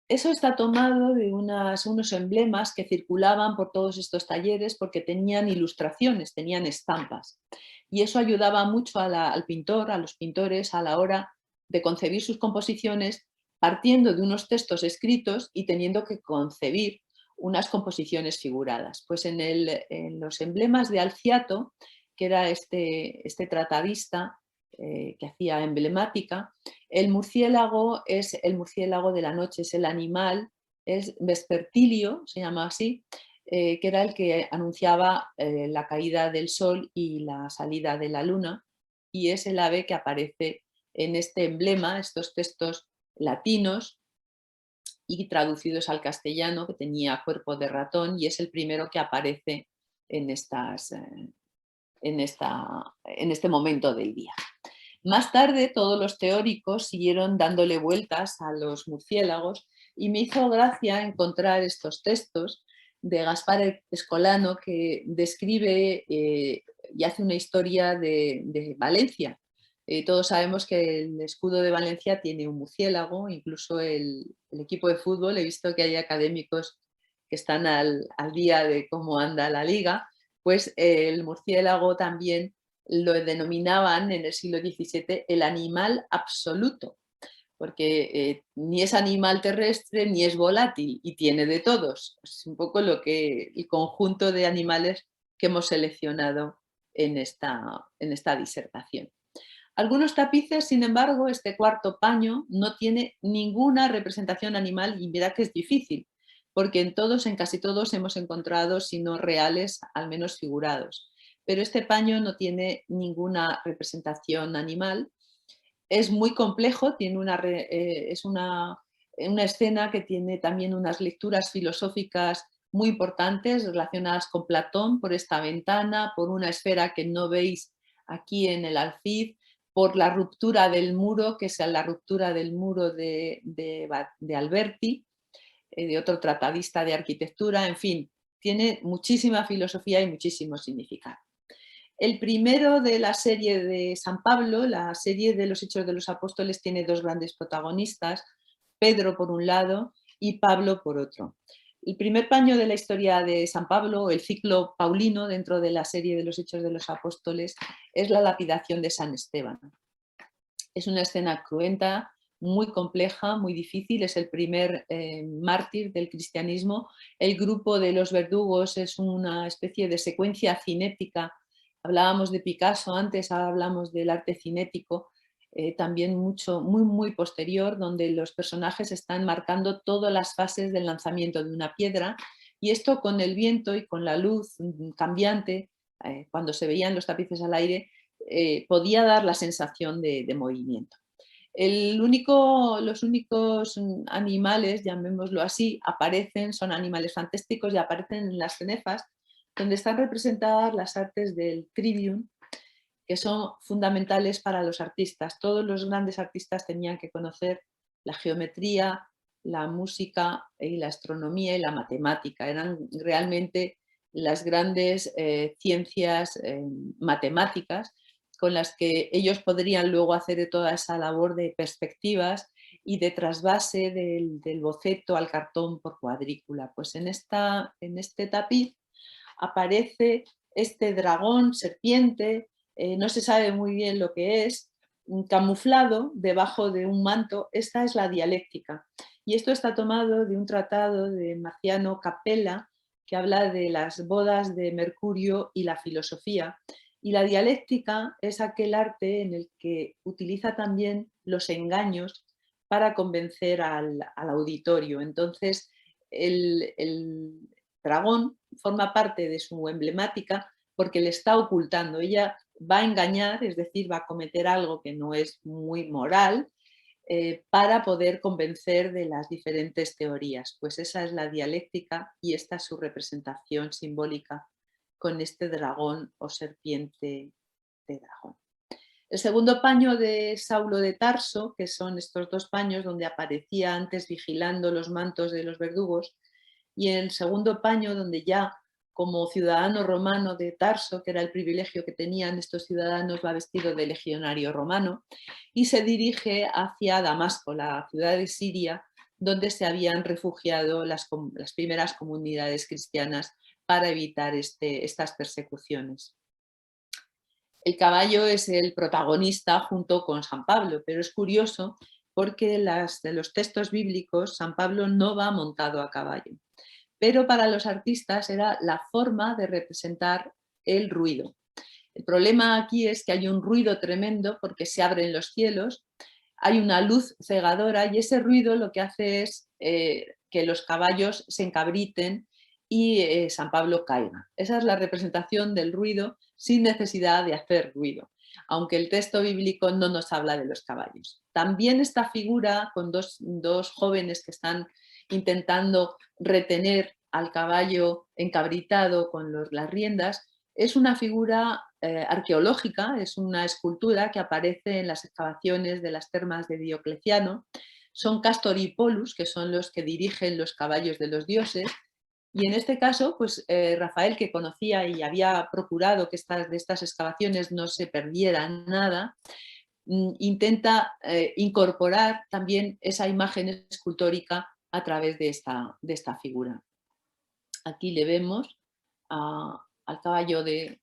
Eso está tomado de unos emblemas que circulaban por todos estos talleres porque tenían ilustraciones, tenían estampas. Y eso ayudaba mucho al pintor, a los pintores, a la hora de concebir sus composiciones, partiendo de unos textos escritos y teniendo que concebir unas composiciones figuradas. Pues en los emblemas de Alciato, que era este tratadista que hacía emblemática, el murciélago es el murciélago de la noche, es el animal, es vespertilio, se llama así, que era el que anunciaba la caída del sol y la salida de la luna, y es el ave que aparece en este emblema, estos textos latinos y traducidos al castellano, que tenía cuerpo de ratón, y es el primero que aparece en este momento del día. Más tarde todos los teóricos siguieron dándole vueltas a los murciélagos y me hizo gracia encontrar estos textos de Gaspar Escolano que describe y hace una historia de Valencia. Todos sabemos que el escudo de Valencia tiene un murciélago, incluso el equipo de fútbol, he visto que hay académicos que están al día de cómo anda la liga, pues el murciélago también lo denominaban en el siglo XVII el animal absoluto, porque ni es animal terrestre ni es volátil y tiene de todos. Es un poco el conjunto de animales que hemos seleccionado en esta disertación. Algunos tapices, sin embargo, este cuarto paño no tiene ninguna representación animal y mira que es difícil, porque en casi todos hemos encontrado, si no reales, al menos figurados. Pero este paño no tiene ninguna representación animal. Es muy complejo, es una escena que tiene también unas lecturas filosóficas muy importantes relacionadas con Platón, por esta ventana, por una esfera que no veis aquí en el alfiz, por la ruptura del muro, que es la ruptura del muro de Alberti, de otro tratadista de arquitectura, en fin, tiene muchísima filosofía y muchísimo significado. El primero de la serie de San Pablo, la serie de los Hechos de los Apóstoles, tiene dos grandes protagonistas, Pedro por un lado y Pablo por otro. El primer paño de la historia de San Pablo, el ciclo paulino dentro de la serie de los Hechos de los Apóstoles, es la lapidación de San Esteban. Es una escena cruenta, muy compleja, muy difícil, es el primer mártir del cristianismo. El grupo de los verdugos es una especie de secuencia cinética. Hablábamos de Picasso antes, ahora hablamos del arte cinético, también muy posterior, donde los personajes están marcando todas las fases del lanzamiento de una piedra, y esto con el viento y con la luz cambiante, cuando se veían los tapices al aire, podía dar la sensación de movimiento. Los únicos animales, llamémoslo así, son animales fantásticos y aparecen en las cenefas, donde están representadas las artes del trivium, que son fundamentales para los artistas. Todos los grandes artistas tenían que conocer la geometría, la música y la astronomía y la matemática. Eran realmente las grandes ciencias matemáticas con las que ellos podrían luego hacer toda esa labor de perspectivas y de trasvase del boceto al cartón por cuadrícula. Pues en este tapiz aparece este dragón, serpiente, no se sabe muy bien lo que es, camuflado debajo de un manto. Esta es la dialéctica. Y esto está tomado de un tratado de Marciano Capella que habla de las bodas de Mercurio y la filosofía. Y la dialéctica es aquel arte en el que utiliza también los engaños para convencer al auditorio. Entonces, el dragón forma parte de su emblemática porque le está ocultando. Ella va a engañar, es decir, va a cometer algo que no es muy moral, para poder convencer de las diferentes teorías. Pues esa es la dialéctica y esta es su representación simbólica con este dragón o serpiente de dragón. El segundo paño de Saulo de Tarso, que son estos dos paños donde aparecía antes vigilando los mantos de los verdugos, y el segundo paño donde ya como ciudadano romano de Tarso, que era el privilegio que tenían estos ciudadanos, va vestido de legionario romano y se dirige hacia Damasco, la ciudad de Siria, donde se habían refugiado las primeras comunidades cristianas para evitar estas persecuciones. El caballo es el protagonista junto con San Pablo, pero es curioso porque de los textos bíblicos San Pablo no va montado a caballo. Pero para los artistas era la forma de representar el ruido. El problema aquí es que hay un ruido tremendo porque se abren los cielos, hay una luz cegadora y ese ruido lo que hace es que los caballos se encabriten y San Pablo caiga. Esa es la representación del ruido sin necesidad de hacer ruido, aunque el texto bíblico no nos habla de los caballos. También esta figura con dos jóvenes que están intentando retener al caballo encabritado con las riendas, es una figura arqueológica, es una escultura que aparece en las excavaciones de las termas de Diocleciano. Son Castor y Polus, que son los que dirigen los caballos de los dioses, y en este caso, pues Rafael, que conocía y había procurado que de estas excavaciones no se perdiera nada, intenta incorporar también esa imagen escultórica a través de esta figura. Aquí le vemos al caballo de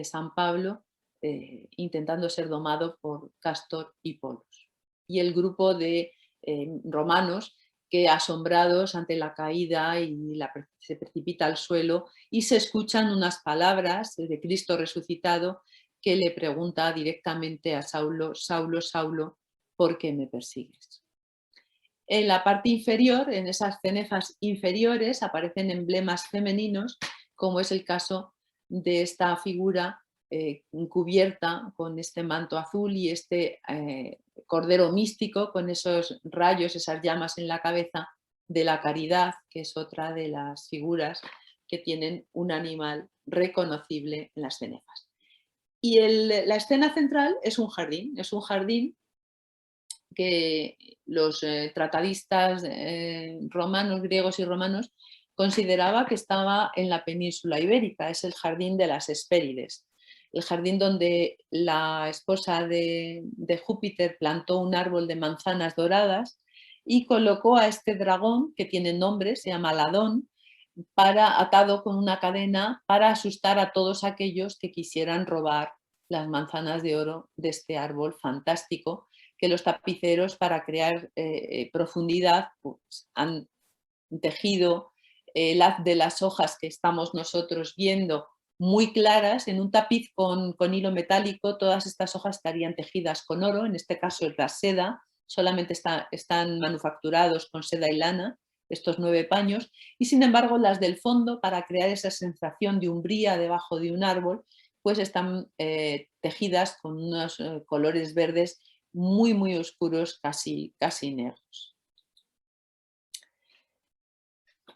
San Pablo intentando ser domado por Castor y Polus. Y el grupo de romanos que asombrados ante la caída se precipita al suelo y se escuchan unas palabras de Cristo resucitado que le pregunta directamente a Saulo, Saulo, Saulo, ¿por qué me persigues? En la parte inferior, en esas cenefas inferiores, aparecen emblemas femeninos, como es el caso de esta figura cubierta con este manto azul y este cordero místico con esos rayos, esas llamas en la cabeza de la caridad, que es otra de las figuras que tienen un animal reconocible en las cenefas. Y la escena central es un jardín que los tratadistas romanos, griegos y romanos, consideraba que estaba en la península ibérica, es el jardín de las Hespérides, el jardín donde la esposa de Júpiter plantó un árbol de manzanas doradas y colocó a este dragón, que tiene nombre, se llama Ladón, atado con una cadena para asustar a todos aquellos que quisieran robar las manzanas de oro de este árbol fantástico, que los tapiceros para crear profundidad pues, han tejido de las hojas que estamos nosotros viendo muy claras en un tapiz con hilo metálico. Todas estas hojas estarían tejidas con oro, en este caso es la seda, solamente están manufacturados con seda y lana, estos 9 paños, y sin embargo las del fondo, para crear esa sensación de umbría debajo de un árbol, pues están tejidas con unos colores verdes muy, muy oscuros, casi negros.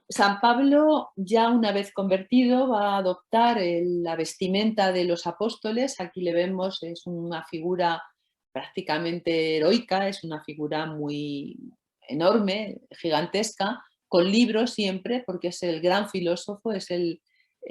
San Pablo, ya una vez convertido, va a adoptar la vestimenta de los apóstoles. Aquí le vemos, es una figura prácticamente heroica, es una figura muy enorme, gigantesca, con libros siempre, porque es el gran filósofo, es el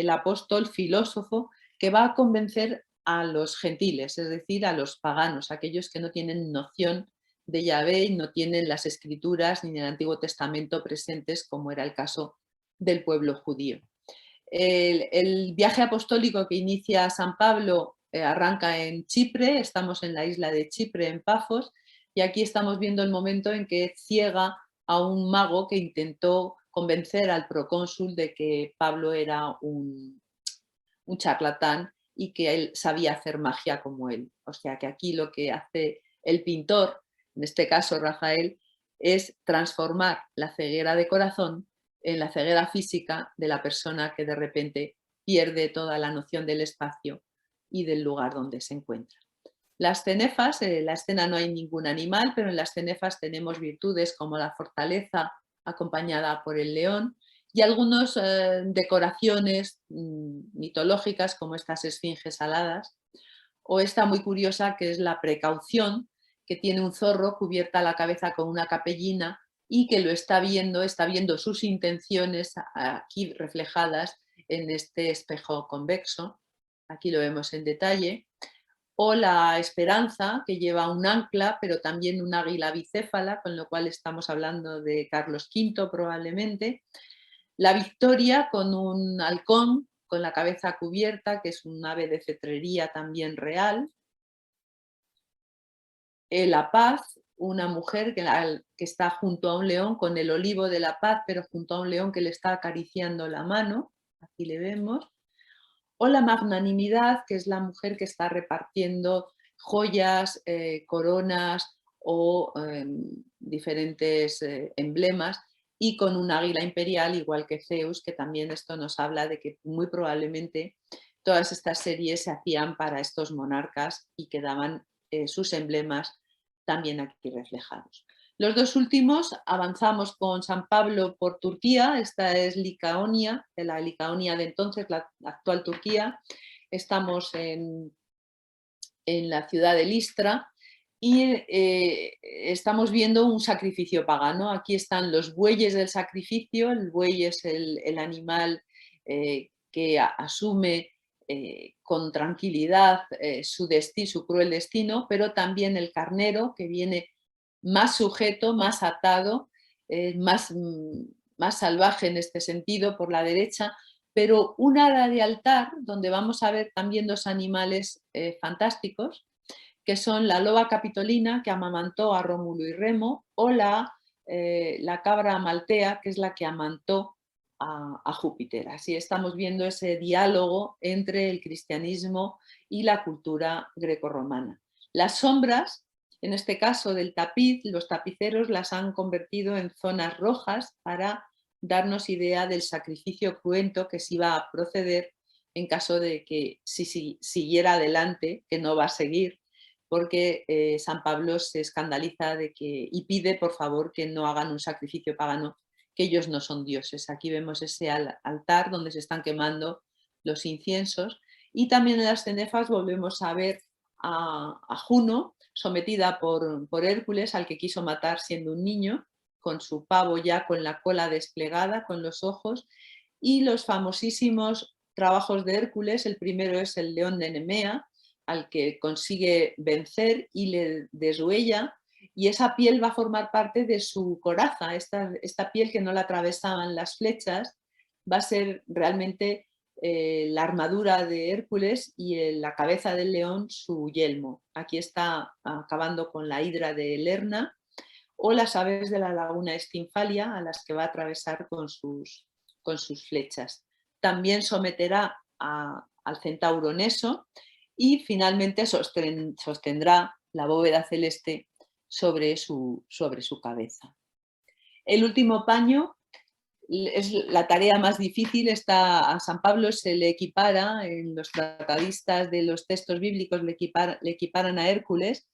apóstol filósofo que va a convencer a los gentiles, es decir, a los paganos, aquellos que no tienen noción de Yahvé y no tienen las escrituras ni el Antiguo Testamento presentes, como era el caso del pueblo judío. El viaje apostólico que inicia San Pablo arranca en Chipre, estamos en la isla de Chipre, en Pafos, y aquí estamos viendo el momento en que ciega a un mago que intentó convencer al procónsul de que Pablo era un charlatán y que él sabía hacer magia como él. O sea que aquí lo que hace el pintor, en este caso Rafael, es transformar la ceguera de corazón en la ceguera física de la persona que de repente pierde toda la noción del espacio y del lugar donde se encuentra. Las cenefas, en la escena no hay ningún animal, pero en las cenefas tenemos virtudes como la fortaleza acompañada por el león y algunas decoraciones mitológicas como estas esfinges aladas o esta muy curiosa que es la Precaución, que tiene un zorro cubierta la cabeza con una capellina y que lo está viendo sus intenciones aquí reflejadas en este espejo convexo. Aquí lo vemos en detalle. O la Esperanza, que lleva un ancla, pero también un águila bicéfala, con lo cual estamos hablando de Carlos V probablemente. La Victoria, con un halcón con la cabeza cubierta, que es un ave de cetrería también real. La Paz, una mujer que está junto a un león con el olivo de la paz, pero junto a un león que le está acariciando la mano. Aquí le vemos. O la Magnanimidad, que es la mujer que está repartiendo joyas, coronas o diferentes emblemas, y con un águila imperial, igual que Zeus, que también esto nos habla de que muy probablemente todas estas series se hacían para estos monarcas y quedaban sus emblemas también aquí reflejados. Los dos últimos avanzamos con San Pablo por Turquía. Esta es Licaonia, de la Licaonia de entonces, la actual Turquía. Estamos en la ciudad de Listra y estamos viendo un sacrificio pagano. Aquí están los bueyes del sacrificio. El buey es el animal que asume con tranquilidad su cruel destino, pero también el carnero, que viene más sujeto, más atado, más salvaje en este sentido por la derecha, pero un ala de altar donde vamos a ver también dos animales fantásticos, que son la loba capitolina, que amamantó a Rómulo y Remo, o la cabra maltea, que es la que amamantó a Júpiter. Así estamos viendo ese diálogo entre el cristianismo y la cultura grecorromana. Las sombras, en este caso del tapiz, los tapiceros las han convertido en zonas rojas para darnos idea del sacrificio cruento que se iba a proceder en caso de que si siguiera adelante, que no va a seguir, porque San Pablo se escandaliza y pide por favor que no hagan un sacrificio pagano, que ellos no son dioses. Aquí vemos ese altar donde se están quemando los inciensos, y también en las cenefas volvemos a ver a Juno sometida por Hércules, al que quiso matar siendo un niño, con su pavo ya con la cola desplegada, con los ojos, y los famosísimos trabajos de Hércules. El primero es el león de Nemea, al que consigue vencer y le deshuella, y esa piel va a formar parte de su coraza. Esta piel que no la atravesaban las flechas va a ser realmente la armadura de Hércules, y en la cabeza del león su yelmo. Aquí está acabando con la hidra de Lerna, o las aves de la laguna Estinfalia, a las que va a atravesar con sus flechas. También someterá al centauro Neso, y finalmente sostendrá la bóveda celeste sobre su cabeza. El último paño es la tarea más difícil. A San Pablo se le equipara, en los tratadistas de los textos bíblicos le equiparan a Hércules,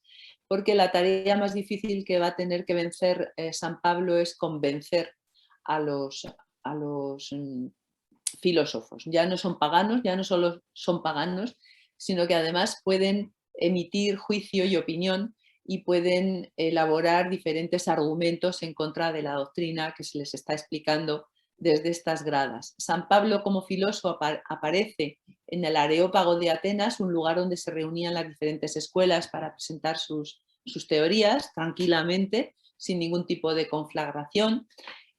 porque la tarea más difícil que va a tener que vencer San Pablo es convencer a los filósofos. Ya no son paganos, ya no solo son paganos, sino que además pueden emitir juicio y opinión, y pueden elaborar diferentes argumentos en contra de la doctrina que se les está explicando desde estas gradas. San Pablo como filósofo aparece en el Areópago de Atenas, un lugar donde se reunían las diferentes escuelas para presentar sus teorías tranquilamente, sin ningún tipo de conflagración,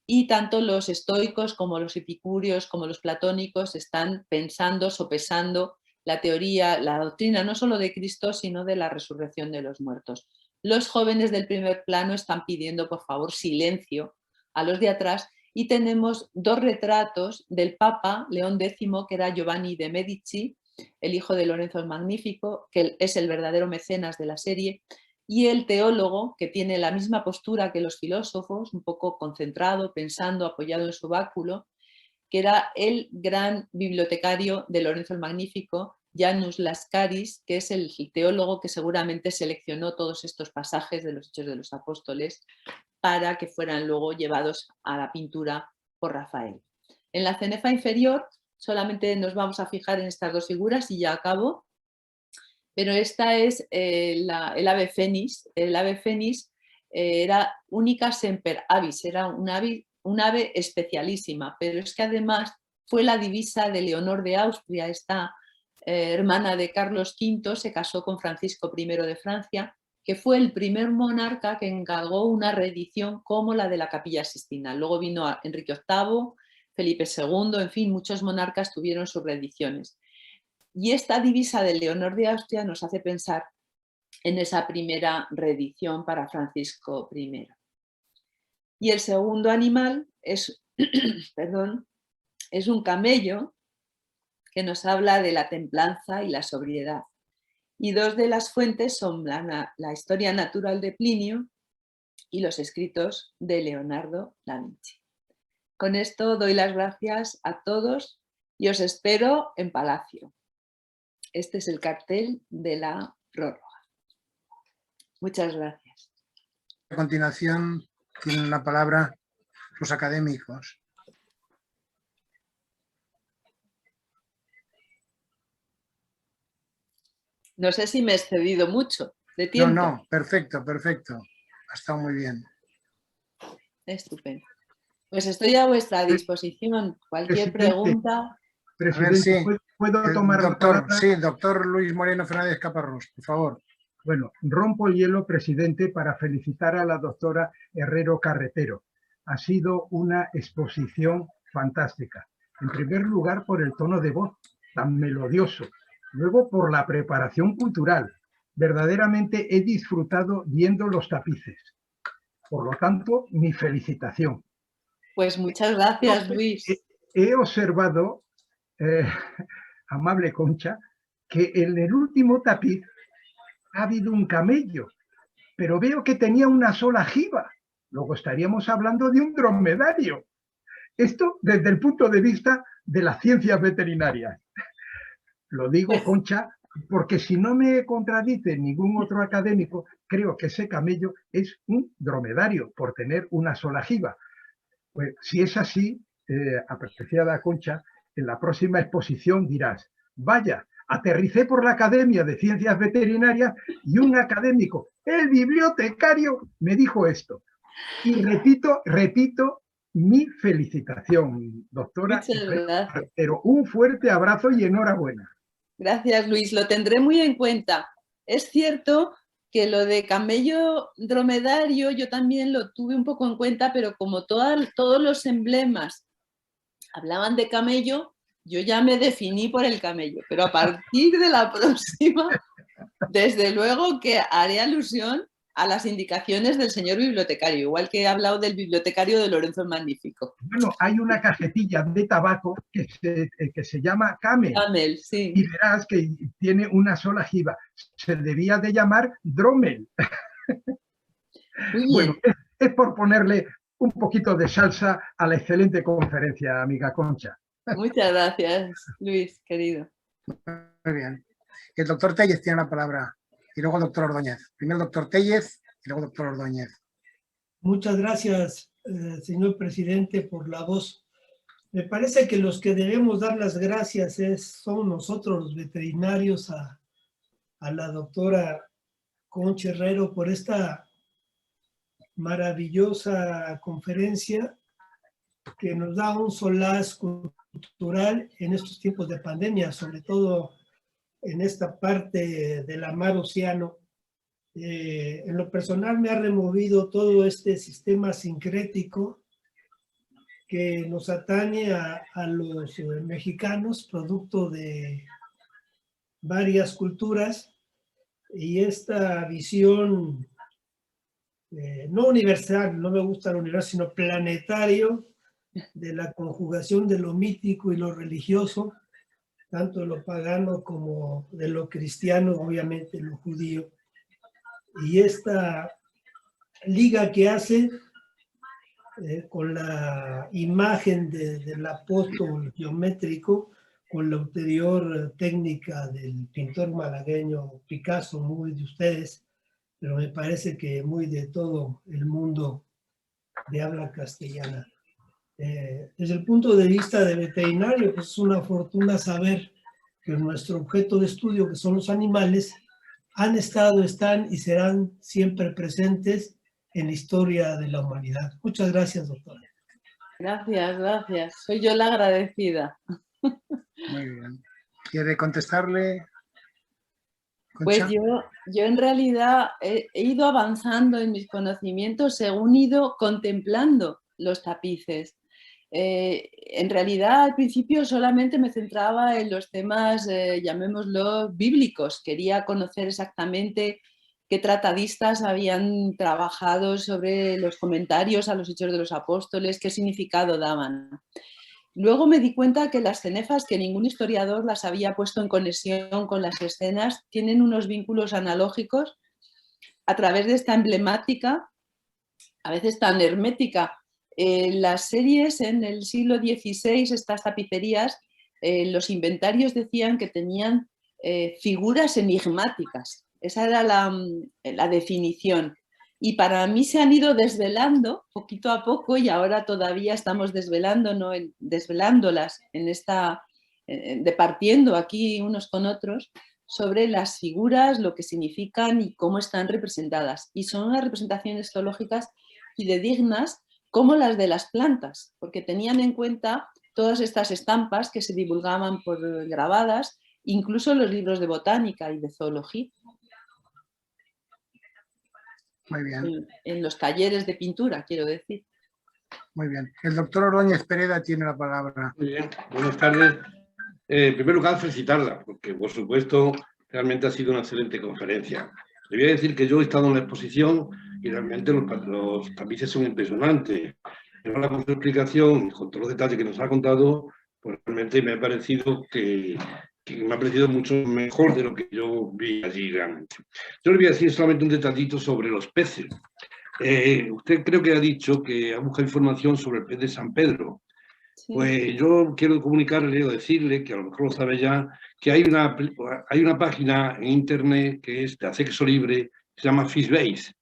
y tanto los estoicos como los epicúreos como los platónicos están pensando, sopesando la teoría, la doctrina no solo de Cristo, sino de la resurrección de los muertos. Los jóvenes del primer plano están pidiendo por favor silencio a los de atrás, y tenemos dos retratos del Papa León X, que era Giovanni de Medici, el hijo de Lorenzo el Magnífico, que es el verdadero mecenas de la serie, y el teólogo, que tiene la misma postura que los filósofos, un poco concentrado, pensando, apoyado en su báculo, que era el gran bibliotecario de Lorenzo el Magnífico, Janus Lascaris, que es el teólogo que seguramente seleccionó todos estos pasajes de los Hechos de los Apóstoles para que fueran luego llevados a la pintura por Rafael. En la cenefa inferior solamente nos vamos a fijar en estas dos figuras y ya acabo. pero esta es el ave fénix. El ave fénix era única semper avis, era un ave especialísima, pero es que además fue la divisa de Leonor de Austria, esta hermana de Carlos V, se casó con Francisco I de Francia, que fue el primer monarca que encargó una reedición como la de la Capilla Sixtina. Luego vino a Enrique VIII, Felipe II, en fin, muchos monarcas tuvieron sus reediciones. Y esta divisa de Leonor de Austria nos hace pensar en esa primera reedición para Francisco I. Y el segundo animal es, perdón, es un camello que nos habla de la templanza y la sobriedad. Y dos de las fuentes son la historia natural de Plinio y los escritos de Leonardo da Vinci. Con esto doy las gracias a todos y os espero en Palacio. Este es el cartel de la prórroga. Muchas gracias. A continuación tienen la palabra los académicos. No sé si me he excedido mucho de tiempo. No, perfecto, perfecto. Ha estado muy bien. Estupendo. Pues estoy a vuestra disposición. Cualquier pregunta. Presidente, A ver, sí. ¿puedo tomar la palabra? Sí, doctor Luis Moreno Fernández Caparrós, por favor. Bueno, rompo el hielo, presidente, para felicitar a la doctora Herrero Carretero. Ha sido una exposición fantástica. En primer lugar, por el tono de voz tan melodioso. Luego, por la preparación cultural. Verdaderamente he disfrutado viendo los tapices. Por lo tanto, mi felicitación. Pues muchas gracias, Luis. He observado, amable Concha, que en el último tapiz ha habido un camello, pero veo que tenía una sola jiba. Luego estaríamos hablando de un dromedario. Esto desde el punto de vista de las ciencias veterinarias. Lo digo, Concha, porque si no me contradice ningún otro académico, creo que ese camello es un dromedario por tener una sola jiba. Pues si es así, apreciada Concha, en la próxima exposición dirás, vaya, aterricé por la Academia de Ciencias Veterinarias y un académico, el bibliotecario, me dijo esto. Y repito mi felicitación, doctora. Muchas gracias. Pero un fuerte abrazo y enhorabuena. Gracias, Luis. Lo tendré muy en cuenta. Es cierto que lo de camello dromedario yo también lo tuve un poco en cuenta, pero como todos los emblemas hablaban de camello, yo ya me definí por el camello. Pero a partir de la próxima, desde luego que haré alusión a las indicaciones del señor bibliotecario, igual que he hablado del bibliotecario de Lorenzo el Magnífico. Bueno, hay una cajetilla de tabaco que se llama Camel. Camel, sí. Y verás que tiene una sola jiba. Se debía de llamar Dromel. Muy bien. Bueno, es por ponerle un poquito de salsa a la excelente conferencia, amiga Concha. Muchas gracias, Luis, querido. Muy bien. El doctor Tellez tiene la palabra. Y luego el doctor Ordóñez. Primero el doctor Tellez y luego el doctor Ordóñez. Muchas gracias, señor presidente, por la voz. Me parece que los que debemos dar las gracias son nosotros, los veterinarios, a la doctora Concha Herrero por esta maravillosa conferencia que nos da un solaz cultural en estos tiempos de pandemia, sobre todo en esta parte del mar océano. En lo personal me ha removido todo este sistema sincrético que nos atañe a los mexicanos, producto de varias culturas, y esta visión no universal, no me gusta lo universal, sino planetario, de la conjugación de lo mítico y lo religioso, tanto de lo pagano como de lo cristiano, obviamente lo judío. Y esta liga que hace con la imagen del apóstol geométrico, con la ulterior técnica del pintor malagueño Picasso, muy de ustedes, pero me parece que muy de todo el mundo de habla castellana. Desde el punto de vista de veterinario, pues es una fortuna saber que nuestro objeto de estudio, que son los animales, han estado, están y serán siempre presentes en la historia de la humanidad. Muchas gracias, doctora. Gracias, gracias. Soy yo la agradecida. Muy bien. ¿Quiere contestarle, Pues Concha? yo en realidad he ido avanzando en mis conocimientos según he ido contemplando los tapices. En realidad al principio solamente me centraba en los temas, llamémoslo, bíblicos. Quería conocer exactamente qué tratadistas habían trabajado sobre los comentarios a los Hechos de los Apóstoles, qué significado daban. Luego me di cuenta que las cenefas, que ningún historiador las había puesto en conexión con las escenas, tienen unos vínculos analógicos a través de esta emblemática, a veces tan hermética. Las series en el siglo XVI, estas tapicerías, los inventarios decían que tenían figuras enigmáticas. Esa era la definición. Y para mí se han ido desvelando poquito a poco y ahora todavía estamos desvelándolas en esta, departiendo aquí unos con otros sobre las figuras, lo que significan y cómo están representadas. Y son unas representaciones zoológicas fidedignas como las de las plantas, porque tenían en cuenta todas estas estampas que se divulgaban por grabadas, incluso los libros de botánica y de zoología. Muy bien. En los talleres de pintura, quiero decir. Muy bien. El doctor Ordóñez Pereda tiene la palabra. Muy bien, buenas tardes. En primer lugar, felicitarla, porque por supuesto realmente ha sido una excelente conferencia. Le voy a decir que yo he estado en la exposición y realmente los tapices son impresionantes. Pero ahora con su explicación, con todos los detalles que nos ha contado, pues realmente me ha parecido que me ha parecido mucho mejor de lo que yo vi allí realmente. Yo le voy a decir solamente un detallito sobre los peces. Usted creo que ha dicho que ha buscado información sobre el pez de San Pedro. Sí. Pues yo quiero comunicarle o decirle, que a lo mejor lo sabe ya, que hay una página en internet que es de acceso libre, que se llama Fishbase.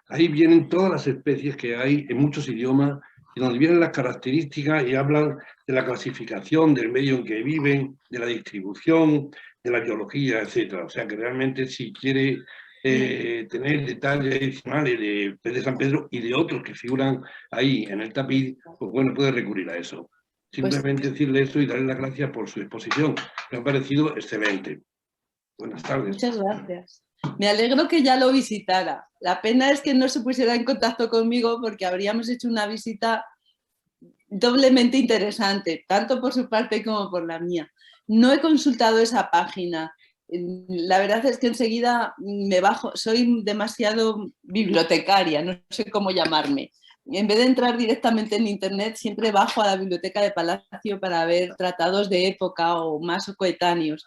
Ahí vienen todas las especies que hay en muchos idiomas, y donde vienen las características y hablan de la clasificación, del medio en que viven, de la distribución, de la biología, etc. O sea que realmente si quiere tener detalles adicionales de pez de San Pedro y de otros que figuran ahí en el tapiz, pues bueno, puede recurrir a eso. Simplemente decirle eso y darle las gracias por su exposición. Me ha parecido excelente. Buenas tardes. Muchas gracias. Me alegro que ya lo visitara. La pena es que no se pusiera en contacto conmigo porque habríamos hecho una visita doblemente interesante, tanto por su parte como por la mía. No he consultado esa página. La verdad es que enseguida me bajo, soy demasiado bibliotecaria, no sé cómo llamarme. En vez de entrar directamente en internet, siempre bajo a la biblioteca de Palacio para ver tratados de época o más coetáneos.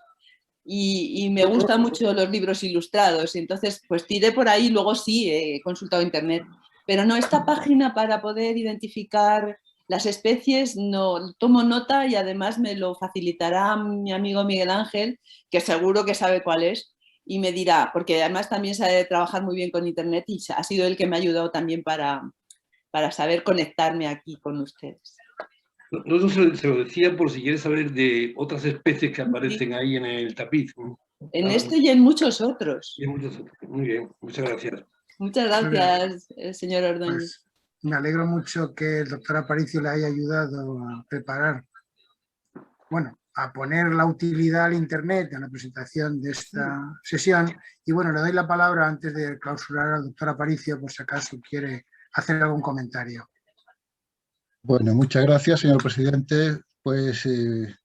Y me gustan mucho los libros ilustrados, entonces pues tiré por ahí, luego sí he consultado internet, pero no, esta página para poder identificar las especies, no tomo nota y además me lo facilitará mi amigo Miguel Ángel, que seguro que sabe cuál es, y me dirá, porque además también sabe trabajar muy bien con internet y ha sido el que me ha ayudado también para saber conectarme aquí con ustedes. No se lo decía por si quiere saber de otras especies que aparecen ahí en el tapiz. En este y en muchos otros. Y en muchos otros. Muy bien, muchas gracias. Muchas gracias, señor Ordóñez. Pues me alegro mucho que el doctor Aparicio le haya ayudado a preparar, bueno, a poner la utilidad al internet en la presentación de esta sesión. Y bueno, le doy la palabra antes de clausurar al doctor Aparicio por si acaso quiere hacer algún comentario. Bueno, muchas gracias, señor presidente. Pues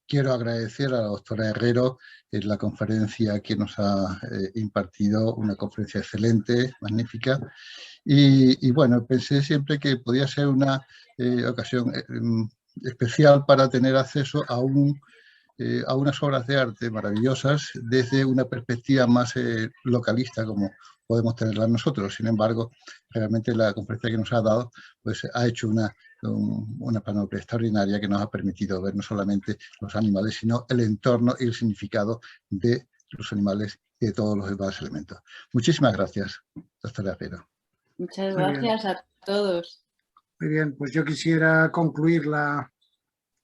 quiero agradecer a la doctora Herrero la conferencia que nos ha impartido, una conferencia excelente, magnífica. Y bueno, pensé siempre que podía ser una ocasión especial para tener acceso a unas obras de arte maravillosas desde una perspectiva más localista, como podemos tenerla nosotros. Sin embargo, realmente la conferencia que nos ha dado pues, ha hecho una panoplia extraordinaria que nos ha permitido ver no solamente los animales, sino el entorno y el significado de los animales y de todos los demás elementos. Muchísimas gracias, doctora Herrero. Muchas gracias a todos. Muy bien, pues yo quisiera concluir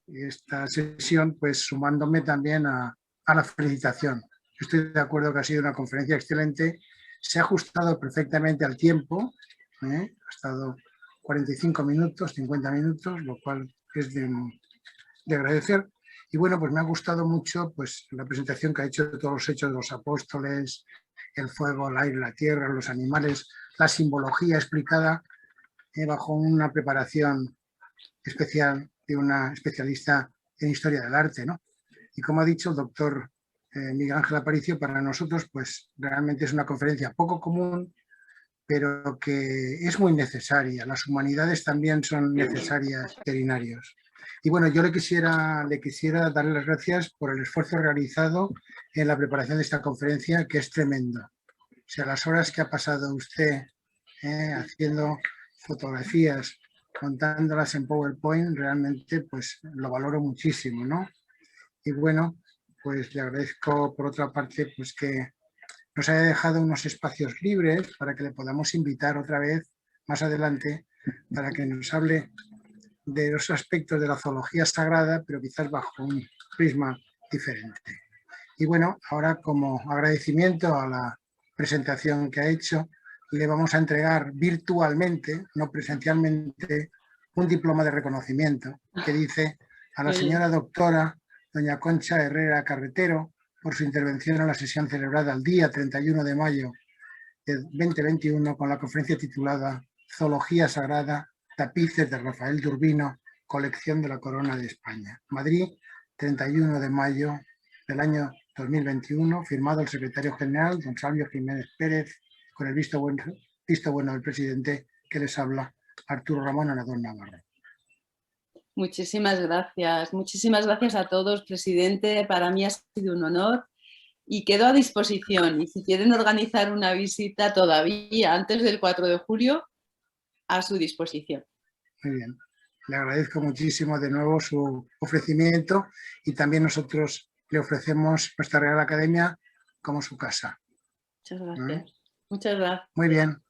esta sesión pues sumándome también a la felicitación. Estoy de acuerdo que ha sido una conferencia excelente, se ha ajustado perfectamente al tiempo, ha estado 45 minutos, 50 minutos, lo cual es de agradecer. Y bueno, pues me ha gustado mucho pues, la presentación que ha hecho de todos los hechos de los apóstoles, el fuego, el aire, la tierra, los animales, la simbología explicada bajo una preparación especial de una especialista en historia del arte, ¿no? Y como ha dicho el doctor Miguel Ángel Aparicio, para nosotros pues realmente es una conferencia poco común, pero que es muy necesaria. Las humanidades también son necesarias, veterinarios. Y bueno, yo le quisiera darle las gracias por el esfuerzo realizado en la preparación de esta conferencia, que es tremendo. O sea, las horas que ha pasado usted haciendo fotografías, contándolas en PowerPoint, realmente pues lo valoro muchísimo, ¿no? Y bueno, pues le agradezco por otra parte pues que nos haya dejado unos espacios libres para que le podamos invitar otra vez más adelante para que nos hable de los aspectos de la zoología sagrada, pero quizás bajo un prisma diferente. Y bueno, ahora como agradecimiento a la presentación que ha hecho, le vamos a entregar virtualmente, no presencialmente, un diploma de reconocimiento que dice a la señora doctora doña Concha Herrera Carretero por su intervención en la sesión celebrada el día 31 de mayo de 2021 con la conferencia titulada Zoología Sagrada, tapices de Rafael de Urbino, colección de la Corona de España. Madrid, 31 de mayo del año 2021, firmado el secretario general, don Salvio Jiménez Pérez, con el visto bueno del presidente que les habla, Arturo Ramón Aradón Navarro. Muchísimas gracias a todos, presidente. Para mí ha sido un honor y quedo a disposición. Y si quieren organizar una visita todavía antes del 4 de julio, a su disposición. Muy bien. Le agradezco muchísimo de nuevo su ofrecimiento y también nosotros le ofrecemos nuestra Real Academia como su casa. Muchas gracias. Muchas gracias. Muy bien.